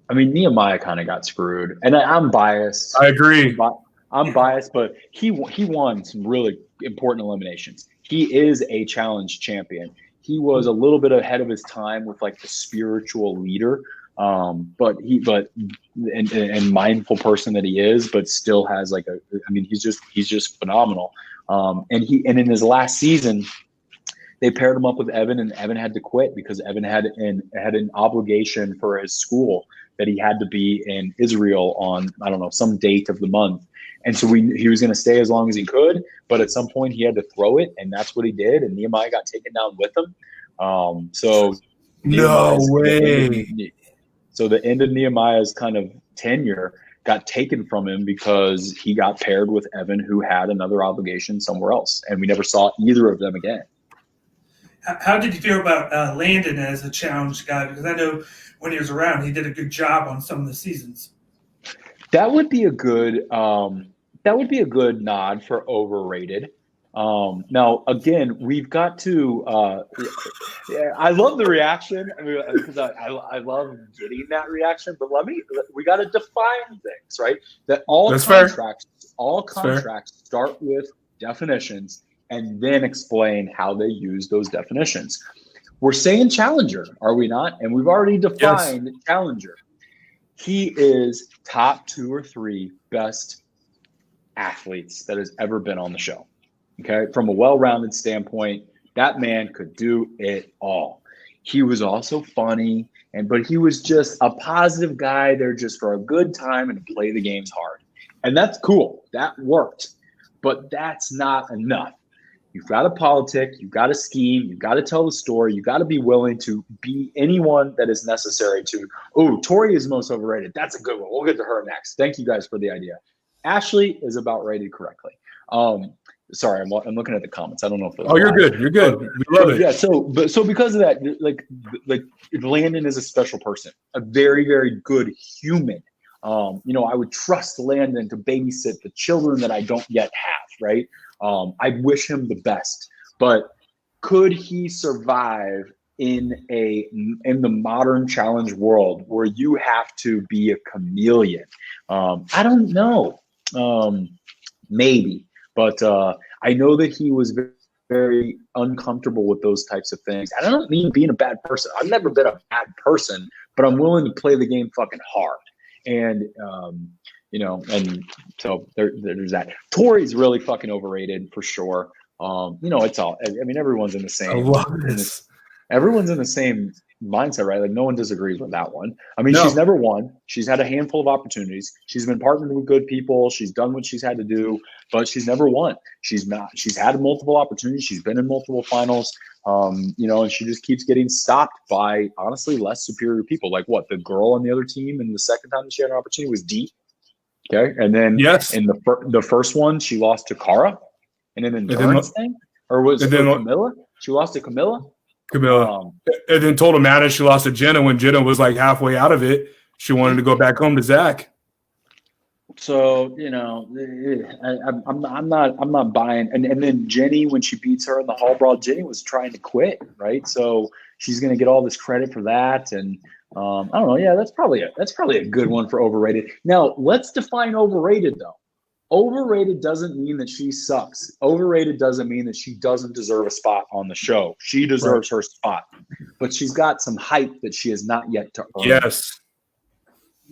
I mean, Nehemiah kind of got screwed, and I'm biased. I agree. I'm biased, but he won some really important eliminations. He is a challenge champion. He was a little bit ahead of his time with like the spiritual leader. But mindful person that he is, but still has like he's just phenomenal. And in his last season, they paired him up with Evan, and Evan had to quit because Evan had an obligation for his school that he had to be in Israel on, I don't know, some date of the month. And so he was going to stay as long as he could, but at some point he had to throw it, and that's what he did. And Nehemiah got taken down with him. No way. So the end of Nehemiah's kind of tenure got taken from him because he got paired with Evan, who had another obligation somewhere else, and we never saw either of them again. How did you feel about Landon as a challenge guy? Because I know when he was around, he did a good job on some of the seasons. That would be a good nod for overrated. Now, again, we've got to. I love the reaction. I mean, because I love getting that reaction. But we got to define things, right? That all contracts start with definitions and then explain how they use those definitions. We're saying challenger, are we not? And we've already defined challenger. He is top 2 or 3 best athletes that has ever been on the show. Okay, from a well-rounded standpoint, that man could do it all. He was also funny, but he was just a positive guy there just for a good time and to play the games hard. And that's cool. That worked. But that's not enough. You've got to politic, you've got to scheme, you've got to tell the story, you've got to be willing to be anyone that is necessary to, Tori is most overrated. That's a good one. We'll get to her next. Thank you guys for the idea. Ashley is about rated correctly. Sorry, I'm looking at the comments. I don't know if you're good. You're good. We love it. Yeah. So because of that, like Landon is a special person, a very, very good human. I would trust Landon to babysit the children that I don't yet have. Right. I wish him the best, but could he survive in the modern challenge world where you have to be a chameleon? I don't know. Maybe. But I know that he was very, very uncomfortable with those types of things. And I don't mean being a bad person. I've never been a bad person, but I'm willing to play the game fucking hard. And, and so there's that. Tori's really fucking overrated for sure. It's all, I mean, everyone's in the same. I love this. Everyone's in the same mindset, right? Like no one disagrees with that one. I mean, No. she's never won. She's had a handful of opportunities. She's been partnered with good people. She's done what she's had to do, but she's never won. She's had multiple opportunities. She's been in multiple finals. And she just keeps getting stopped by honestly less superior people. Like what? The girl on the other team, and the second time that she had an opportunity was D. Okay, and then Yes. in the first one, she lost to Cara, and in the endurance thing, or was it Camilla? She lost to Camilla. And then told Amanda she lost to Jenna when Jenna was like halfway out of it. She wanted to go back home to Zach. So I'm not buying. And then Jenny, when she beats her in the hall brawl, Jenny was trying to quit, right? So she's gonna get all this credit for that. And I don't know. Yeah, that's probably a good one for overrated. Now let's define overrated though. Overrated doesn't mean that she sucks. Overrated doesn't mean that she doesn't deserve a spot on the show. She deserves her spot, but she's got some hype that she has not yet to earn.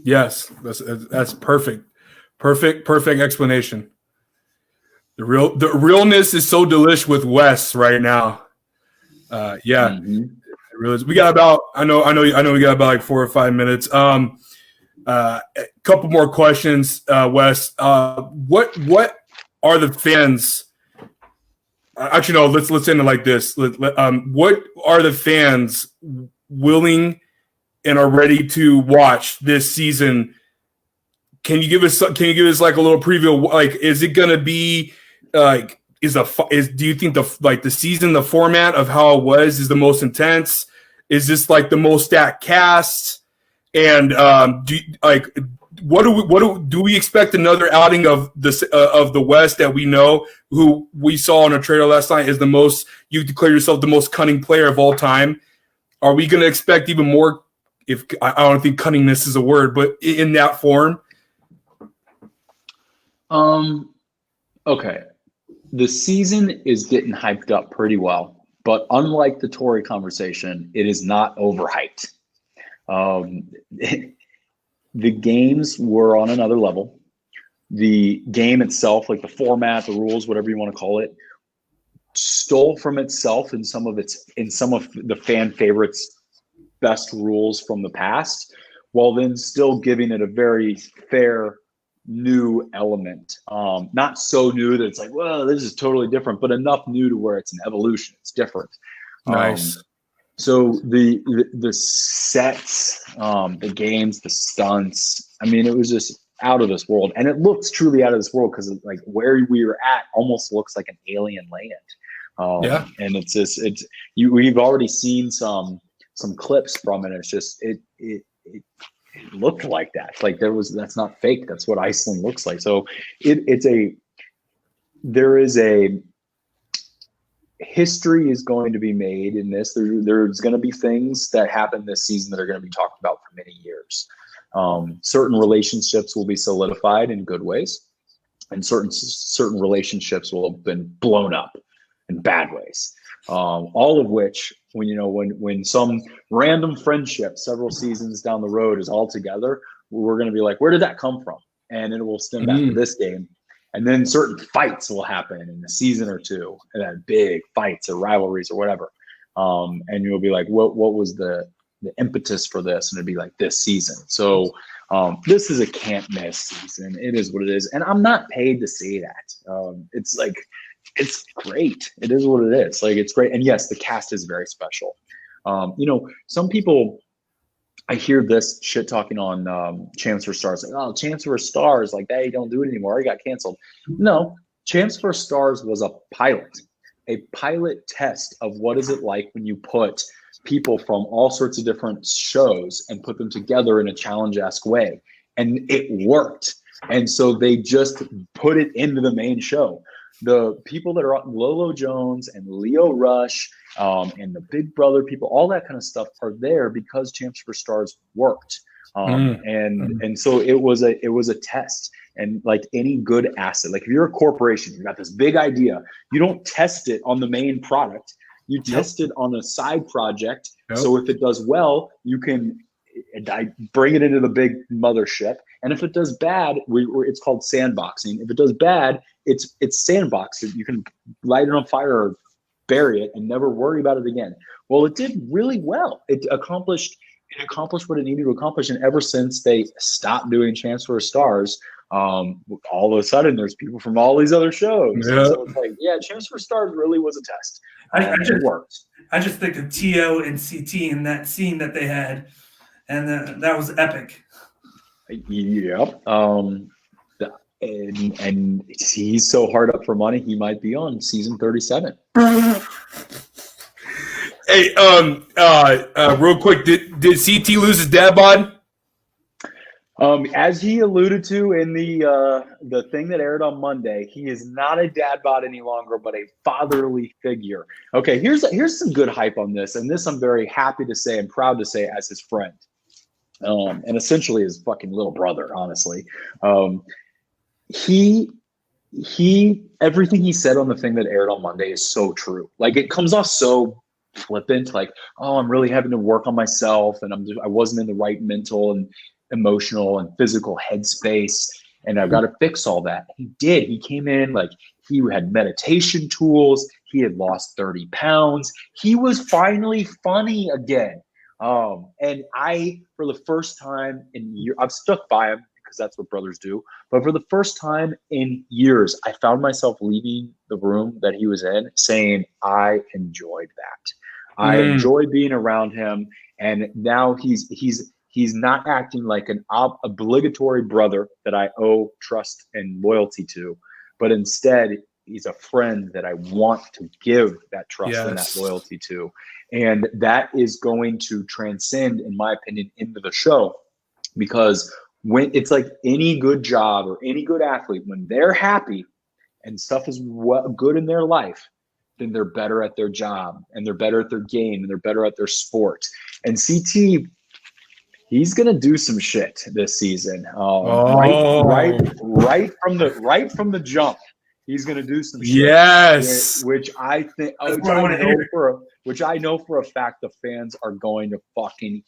Yes, that's perfect. Perfect explanation. The realness is so delish with Wes right now. We got about I know we got about like 4 or 5 minutes. A couple more questions, Wes. What are the fans? Actually, no. Let's end it like this. What are the fans willing and are ready to watch this season? Can you give us like a little preview? Like, is it gonna be like do you think the season, the format of how it was is the most intense? Is this like the most stacked cast? And do we expect another outing of the West that we know, who we saw on a trailer last night is the most, you declare yourself the most cunning player of all time? Are we going to expect even more? If I don't think cunningness is a word, but in that form. Okay. The season is getting hyped up pretty well, but unlike the Tory conversation, it is not overhyped. The games were on another level. The game itself, like the format, the rules, whatever you want to call it, stole from itself in some of the fan favorites' best rules from the past, while then still giving it a very fair new element. Not so new that it's like, well, this is totally different, but enough new to where it's an evolution. It's different. Nice. So the sets, the games, the stunts, I mean, it was just out of this world. And it looks truly out of this world because like where we were at almost looks like an alien land. And it's just, we've already seen some clips from it. It's just, it looked like that. Like that's not fake. That's what Iceland looks like. So there is a history is going to be made in this. There's going to be things that happen this season that are going to be talked about for many years. Certain relationships will be solidified in good ways, and certain relationships will have been blown up in bad ways. All of which, when some random friendship several seasons down the road is all together, we're going to be like, where did that come from? And it will stem back to this game. And then certain fights will happen in a season or two, and that big fights or rivalries or whatever. And you'll be like, what was the impetus for this? And it'd be like this season. So this is a can't miss season. It is what it is. And I'm not paid to say that. It's like, it's great. It is what it is. Like, it's great. And yes, the cast is very special. Some people, I hear this shit talking on Champs for Stars. Like, oh, Champs for Stars, like they don't do it anymore. It got canceled. No, Champs for Stars was a pilot test of what is it like when you put people from all sorts of different shows and put them together in a challenge-esque way. And it worked. And so they just put it into the main show. The people that are on Lolo Jones and Leo Rush and the Big Brother people, all that kind of stuff are there because Champs for Stars worked. And so it was a test. And like any good asset, like if you're a corporation, you got this big idea, you don't test it on the main product. You test it on a side project. So if it does well, you can bring it into the big mothership. And if it does bad, it's called sandboxing. If it does bad, it's sandboxed. You can light it on fire or bury it and never worry about it again. Well, it did really well. It accomplished what it needed to accomplish. And ever since they stopped doing Transfer of Stars, all of a sudden there's people from all these other shows. Yeah. And so it's like, yeah, Transfer of Stars really was a test. It worked. I just think of T.O. and CT and that scene that they had, and that was epic. Yep. And he's so hard up for money, he might be on season 37. Hey, real quick, did CT lose his dad bod? As he alluded to in the thing that aired on Monday, he is not a dad bod any longer, but a fatherly figure. Okay, here's some good hype on this, and this I'm very happy to say and proud to say as his friend, and essentially his fucking little brother, honestly. He everything he said on the thing that aired on Monday is so true. Like, it comes off so flippant, like, oh, I'm really having to work on myself, and I wasn't in the right mental and emotional and physical headspace, and I've got to fix all that. He did. He came in, like, he had meditation tools. He had lost 30 pounds. He was finally funny again. And I, for the first time in years, I've stuck by him because that's what brothers do. But for the first time in years, I found myself leaving the room that he was in saying, I enjoyed that. I enjoy being around him. And now he's not acting like an obligatory brother that I owe trust and loyalty to, but instead he's a friend that I want to give that trust and that loyalty to. And that is going to transcend, in my opinion, into the show, because when it's like any good job or any good athlete, when they're happy and stuff is good in their life, then they're better at their job and they're better at their game and they're better at their sport. And CT, he's gonna do some shit this season. Right from the jump, he's gonna do some shit. Yes, which I think, which I know for a fact the fans are going to fucking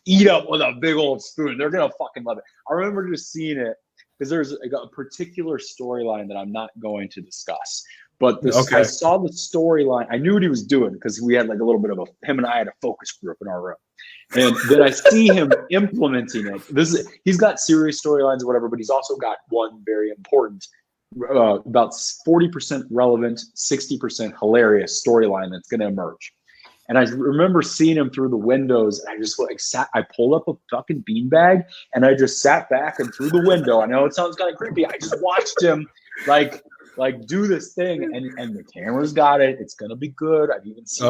eat up with a big old spoon. They're gonna fucking love it. I remember just seeing it because there's a particular storyline that I'm not going to discuss. But I saw the storyline. I knew what he was doing because we had like a little bit of him and I had a focus group in our room. And then I see him implementing it. He's got serious storylines or whatever, but he's also got one very important, about 40% relevant, 60% hilarious storyline that's going to emerge. And I remember seeing him through the windows. And I just I pulled up a fucking beanbag and I just sat back and through the window. I know it sounds kind of creepy. I just watched him like do this thing, and the camera's got it. It's gonna be good. I've even seen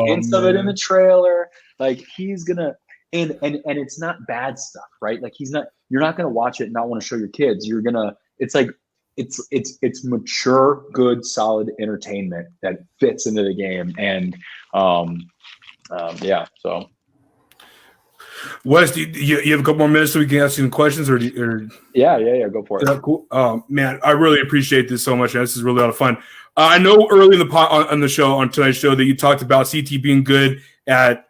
hints of it in the trailer. Like, he's gonna, and it's not bad stuff, right? Like, you're not gonna watch it and not want to show your kids. You're gonna, it's like, it's mature, good, solid entertainment that fits into the game. And yeah, so. Wes, do you have a couple more minutes so we can ask you some questions, or Yeah, go for it. Cool. Man, I really appreciate this so much. This is really a lot of fun. I know early in the on the show, on tonight's show, that you talked about CT being good at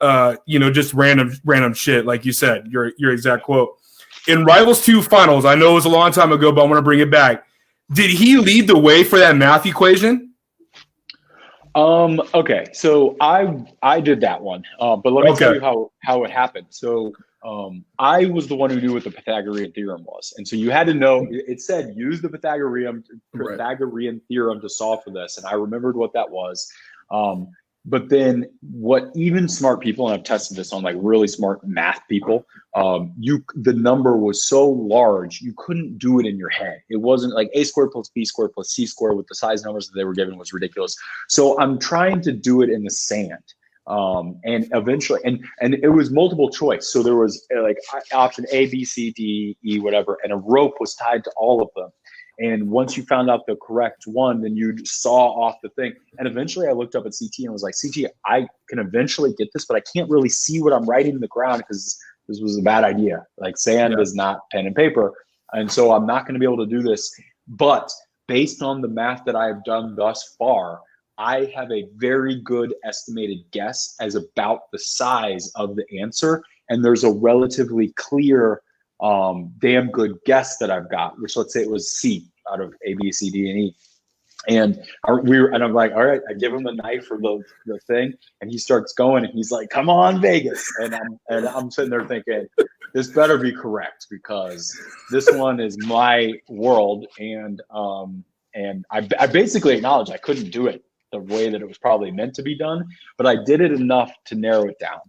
just random shit, like you said, your exact quote. In Rivals 2 finals, I know it was a long time ago, but I want to bring it back. Did he lead the way for that math equation? Okay, so I did that one, but let me tell you how it happened. So I was the one who knew what the Pythagorean theorem was, and so you had to know. It said use the Pythagorean theorem to solve for this, and I remembered what that was. But then what even smart people, and I've tested this on like really smart math people, the number was so large, you couldn't do it in your head. It wasn't like a squared plus b squared plus c squared with the size numbers that they were given was ridiculous. So I'm trying to do it in the sand. And eventually, and it was multiple choice. So there was like option A, B, C, D, E, whatever, and a rope was tied to all of them. And once you found out the correct one, then you saw off the thing. And eventually I looked up at CT and was like, CT, I can eventually get this, but I can't really see what I'm writing in the ground because this was a bad idea. Like, sand is not pen and paper. And so I'm not going to be able to do this. But based on the math that I have done thus far, I have a very good estimated guess as about the size of the answer. And there's a relatively clear damn good guess that I've got, which let's say it was C out of A, B, C, D, and E. And I'm like, all right, I give him the knife or the thing, and he starts going, and he's like, "Come on, Vegas!" And I'm sitting there thinking, this better be correct because this one is my world, and I basically acknowledged I couldn't do it the way that it was probably meant to be done, but I did it enough to narrow it down.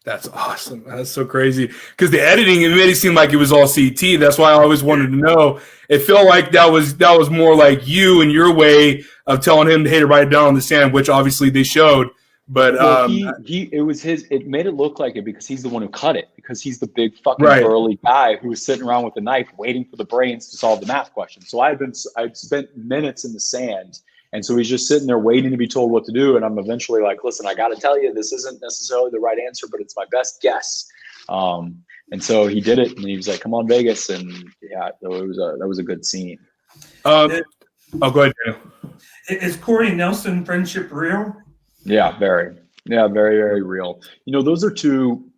That's awesome. That's so crazy. Because the editing, it made it seem like it was all CT. That's why I always wanted to know. It felt like that was more like you and your way of telling him, hey, to write it down on the sand, which obviously they showed. But it made it look like it because he's the one who cut it, because he's the big fucking Right. burly guy who was sitting around with a knife waiting for the brains to solve the math question. So I'd spent minutes in the sand. And so he's just sitting there waiting to be told what to do. And I'm eventually like, listen, I got to tell you, this isn't necessarily the right answer, but it's my best guess. And so he did it, and he was like, come on, Vegas. And yeah, that was a good scene. Go ahead, Daniel. Is Corey Nelson friendship real? Yeah, very, very real. You know, those are two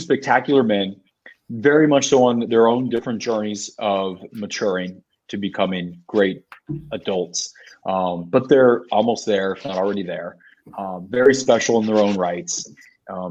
spectacular men, very much so on their own different journeys of maturing to becoming great adults. But they're almost there, if not already there. Very special in their own rights.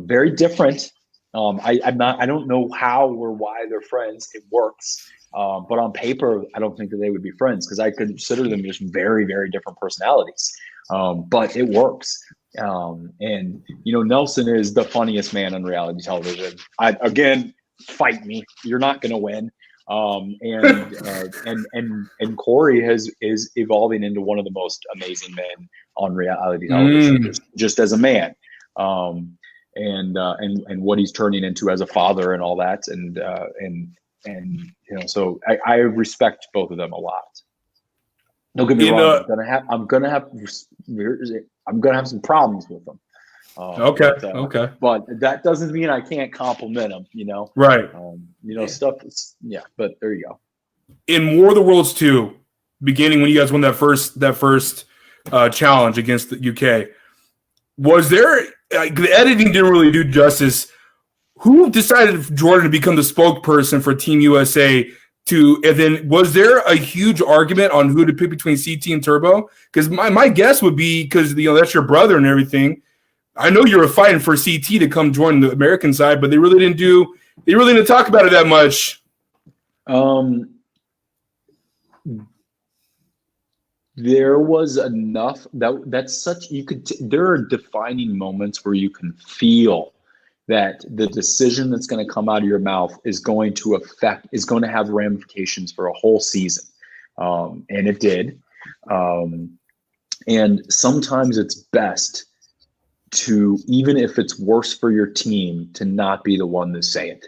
Very different. I don't know how or why they're friends. It works. But on paper, I don't think that they would be friends because I consider them just very, very different personalities. But it works. And you know, Nelson is the funniest man on reality television. Again, fight me. You're not going to win. And Corey is evolving into one of the most amazing men on reality television, just as a man, and what he's turning into as a father and all that, and you know, so I respect both of them a lot. Don't get me wrong. I'm gonna have some problems with them. Okay. But that doesn't mean I can't compliment them, you know? Right. You know, stuff. But there you go. In War of the Worlds 2, beginning when you guys won that first challenge against the UK, was there the editing didn't really do justice? Who decided Jordan to become the spokesperson for Team USA? And then was there a huge argument on who to pick between CT and Turbo? Because my guess would be because that's your brother and everything. I know you were fighting for CT to come join the American side, but they really didn't talk about it that much. There was enough that's such there are defining moments where you can feel that the decision that's going to come out of your mouth is going to have ramifications for a whole season. And it did. And sometimes it's best to, even if it's worse for your team, to not be the one to say it.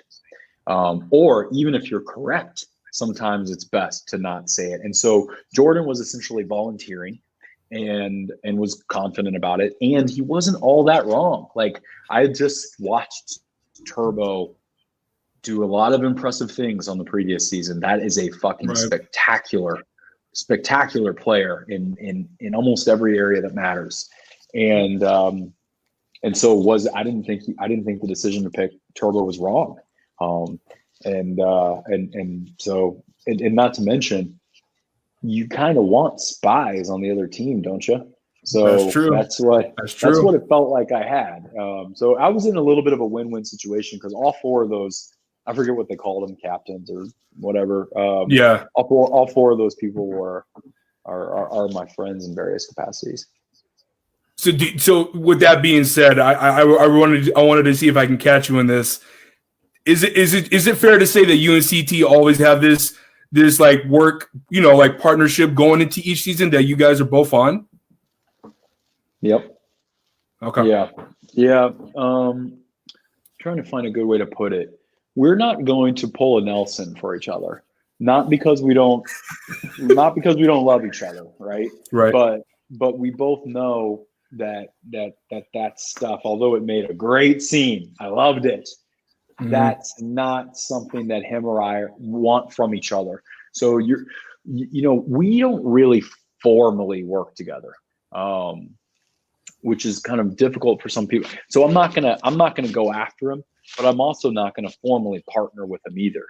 Or even if you're correct, sometimes it's best to not say it. And so Jordan was essentially volunteering and was confident about it. And he wasn't all that wrong. Like, I just watched Turbo do a lot of impressive things on the previous season. That is a fucking spectacular player in almost every area that matters. And so I didn't think the decision to pick Turbo was wrong. And so not to mention, you kind of want spies on the other team, don't you? So that's true. That's what it felt like I had. So I was in a little bit of a win-win situation because all four of those, I forget what they called them, captains or whatever. All four of those people are my friends in various capacities. So with that being said, I wanted to see if I can catch you in this. Is it fair to say that you and CT always have this like work, like partnership going into each season that you guys are both on? Yep. Okay. Yeah. Trying to find a good way to put it. We're not going to pull a Nelson for each other. Not because we don't love each other, right? Right. But we both know that stuff, although it made a great scene, I loved it. Mm-hmm. That's not something that him or I want from each other. So we don't really formally work together, which is kind of difficult for some people. So I'm not gonna go after him, but I'm also not gonna formally partner with him either.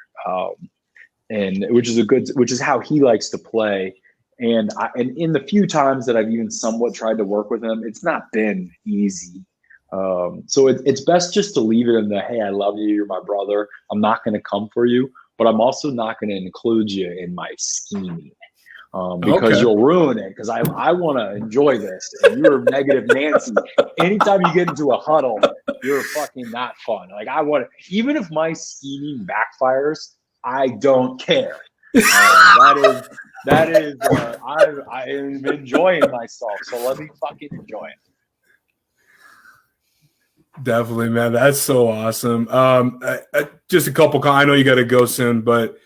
And which is how he likes to play. And in the few times that I've even somewhat tried to work with him, it's not been easy. So it's best just to leave it in the, hey, I love you, you're my brother. I'm not going to come for you, but I'm also not going to include you in my scheming. Because you'll ruin it. Because I want to enjoy this, and you're negative Nancy. Anytime you get into a huddle, you're fucking not fun. Like I want to, even if my scheming backfires, I don't care. That is I am enjoying myself, so let me fucking enjoy it. Definitely, man. That's so awesome. Just a couple. I know you got to go soon, but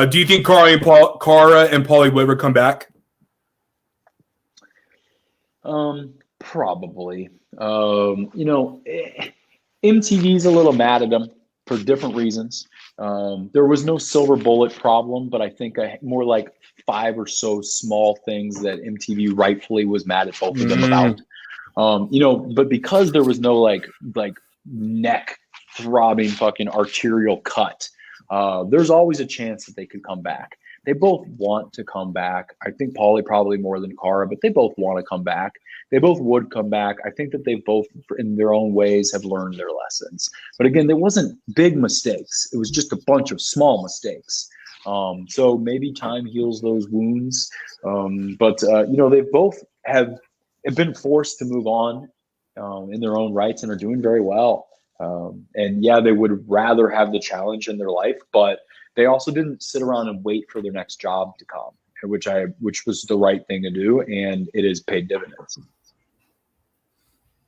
do you think Cara and Paulie will ever come back? Probably. MTV's a little mad at them for different reasons. There was no silver bullet problem, but I think more like 5 or so small things that MTV rightfully was mad at both of them about. But because there was no like neck throbbing fucking arterial cut, there's always a chance that they could come back. They both want to come back. I think Paulie probably more than Cara, but they both want to come back. They both would come back. I think that they both, in their own ways, have learned their lessons. But again, there wasn't big mistakes. It was just a bunch of small mistakes. So maybe time heals those wounds. But they both have been forced to move on in their own rights and are doing very well. And yeah, they would rather have the challenge in their life, but they also didn't sit around and wait for their next job to come, which was the right thing to do, and it has paid dividends.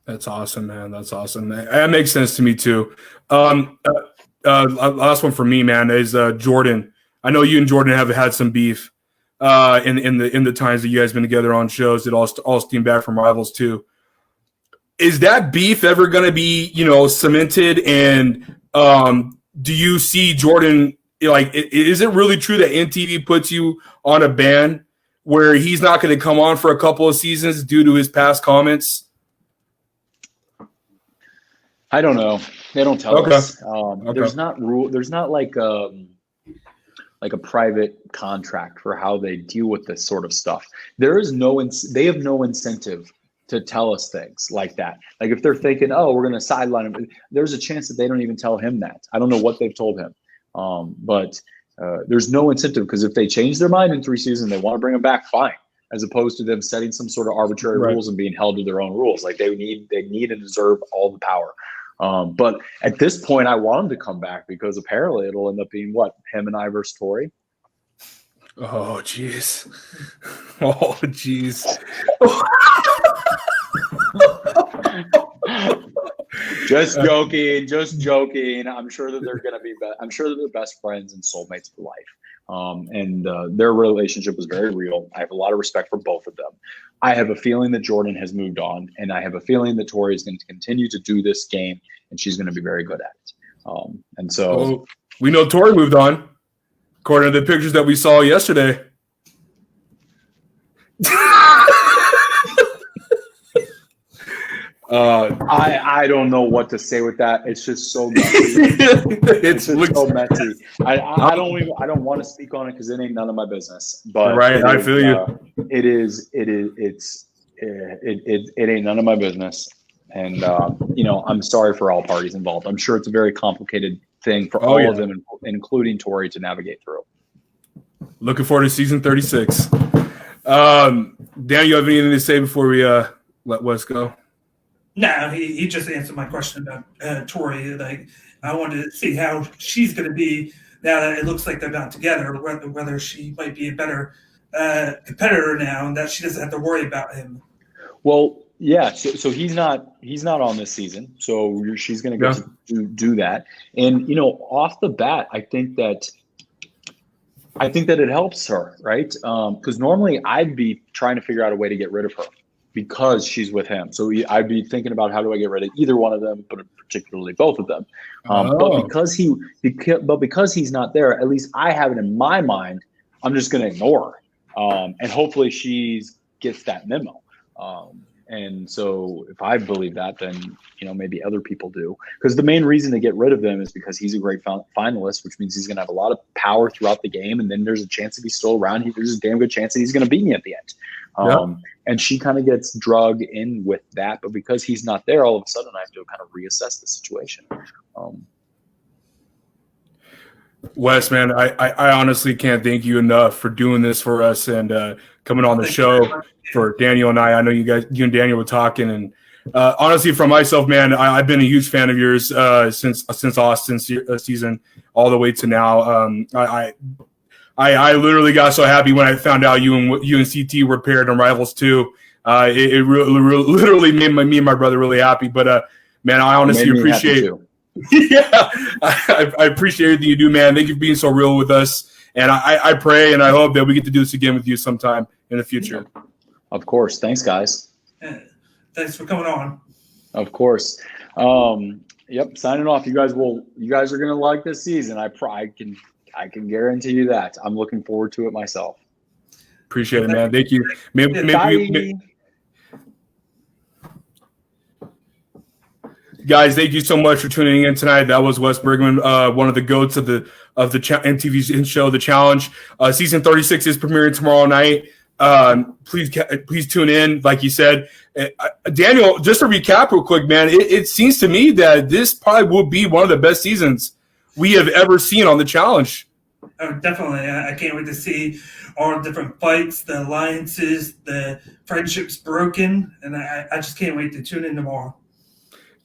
That's awesome, man. That's awesome. That makes sense to me too. Last one for me, man, is Jordan. I know you and Jordan have had some beef in the times that you guys been together on shows that all steam back from Rivals too. Is that beef ever going to be, cemented? And do you see Jordan, is it really true that NTV puts you on a ban where he's not going to come on for a couple of seasons due to his past comments? I don't know. They don't tell us. Okay. There's not like a private contract for how they deal with this sort of stuff. There is they have no incentive to tell us things like that. Like if they're thinking, oh, we're going to sideline him, there's a chance that they don't even tell him that. I don't know what they've told him. But there's no incentive, because if they change their mind in 3 seasons, they want to bring him back, fine. As opposed to them setting some sort of arbitrary rules and being held to their own rules. Like they need and deserve all the power. But at this point, I want him to come back because apparently it'll end up being him and I versus Tori. Oh, jeez. Oh, jeez. Just joking. I'm sure that they're going to be. I'm sure that they're best friends and soulmates for life. And their relationship was very real. I have a lot of respect for both of them. I have a feeling that Jordan has moved on, and I have a feeling that Tori is going to continue to do this game, and she's going to be very good at it. And so we know Tori moved on, according to the pictures that we saw yesterday. I don't know what to say with that. It's just so messy. It's just so messy. I don't want to speak on it because it ain't none of my business. But I feel you. It ain't none of my business. And I'm sorry for all parties involved. I'm sure it's a very complicated thing for all of them, including Tori, to navigate through. Looking forward to season 36. Dan, you have anything to say before we let Wes go? No, he just answered my question about Tori. Like, I wanted to see how she's going to be now that it looks like they're not together, whether she might be a better competitor now, and that she doesn't have to worry about him. Well, yeah. So he's not on this season. So she's going to get to do that. And off the bat, I think that it helps her, right? Because normally I'd be trying to figure out a way to get rid of her, because she's with him. So I'd be thinking about how do I get rid of either one of them, but particularly both of them. But because he's not there, at least I have it in my mind, I'm just going to ignore her. And hopefully she gets that memo. And so if I believe that, then, maybe other people do. Because the main reason to get rid of him is because he's a great finalist, which means he's going to have a lot of power throughout the game. And then there's a chance if he's still around, there's a damn good chance that he's going to beat me at the end. And she kind of gets drug in with that. But because he's not there, all of a sudden I have to kind of reassess the situation. Wes, man, I honestly can't thank you enough for doing this for us and coming on the show for Daniel and I. I know you and Daniel were talking, and honestly, for myself, man, I've been a huge fan of yours since Austin's season all the way to now. I literally got so happy when I found out you and CT were paired in Rivals 2. It literally made me and my brother really happy. But man, I honestly appreciate it. Yeah, I appreciate everything you do, man. Thank you for being so real with us. And I pray and I hope that we get to do this again with you sometime in the future. Of course. Thanks, guys. Thanks for coming on. Of course. Yep. Signing off. You guys are going to like this season. I can guarantee you that. I'm looking forward to it myself. Appreciate it, man. Thank you. Guys, thank you so much for tuning in tonight. That was Wes Bergmann, one of the goats of the MTV's show, The Challenge. Season 36 is premiering tomorrow night. Please tune in. Like you said, Daniel, just to recap real quick, man, it seems to me that this probably will be one of the best seasons we have ever seen on The Challenge. Oh, definitely. I can't wait to see all the different fights, the alliances, the friendships broken, and I just can't wait to tune in tomorrow.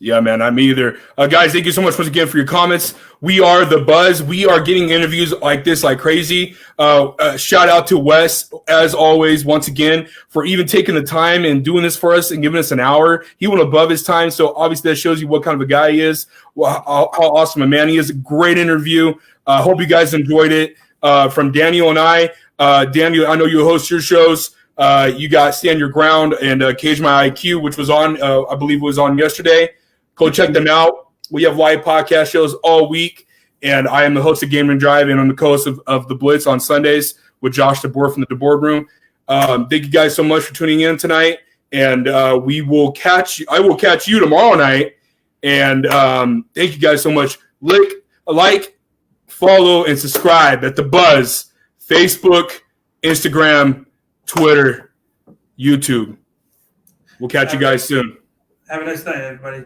Yeah, man, I'm either. Guys, thank you so much once again for your comments. We are The Buzz. We are getting interviews like this like crazy. Shout out to Wes, as always, once again, for even taking the time and doing this for us and giving us an hour. He went above his time, so obviously that shows you what kind of a guy he is, how awesome a man he is. A great interview. Hope you guys enjoyed it. From Daniel and I. Daniel, I know you host your shows. You got Stand Your Ground and Cage My IQ, which was on, I believe it was on yesterday. Go check them out. We have live podcast shows all week, and I am the host of Game and Drive, and I'm the co-host of The Blitz on Sundays with Josh DeBoer from the DeBoer Room. Thank you guys so much for tuning in tonight, and I will catch you tomorrow night. And thank you guys so much. Like, follow, and subscribe at The Buzz, Facebook, Instagram, Twitter, YouTube. We'll catch you guys soon. Have a nice night, everybody.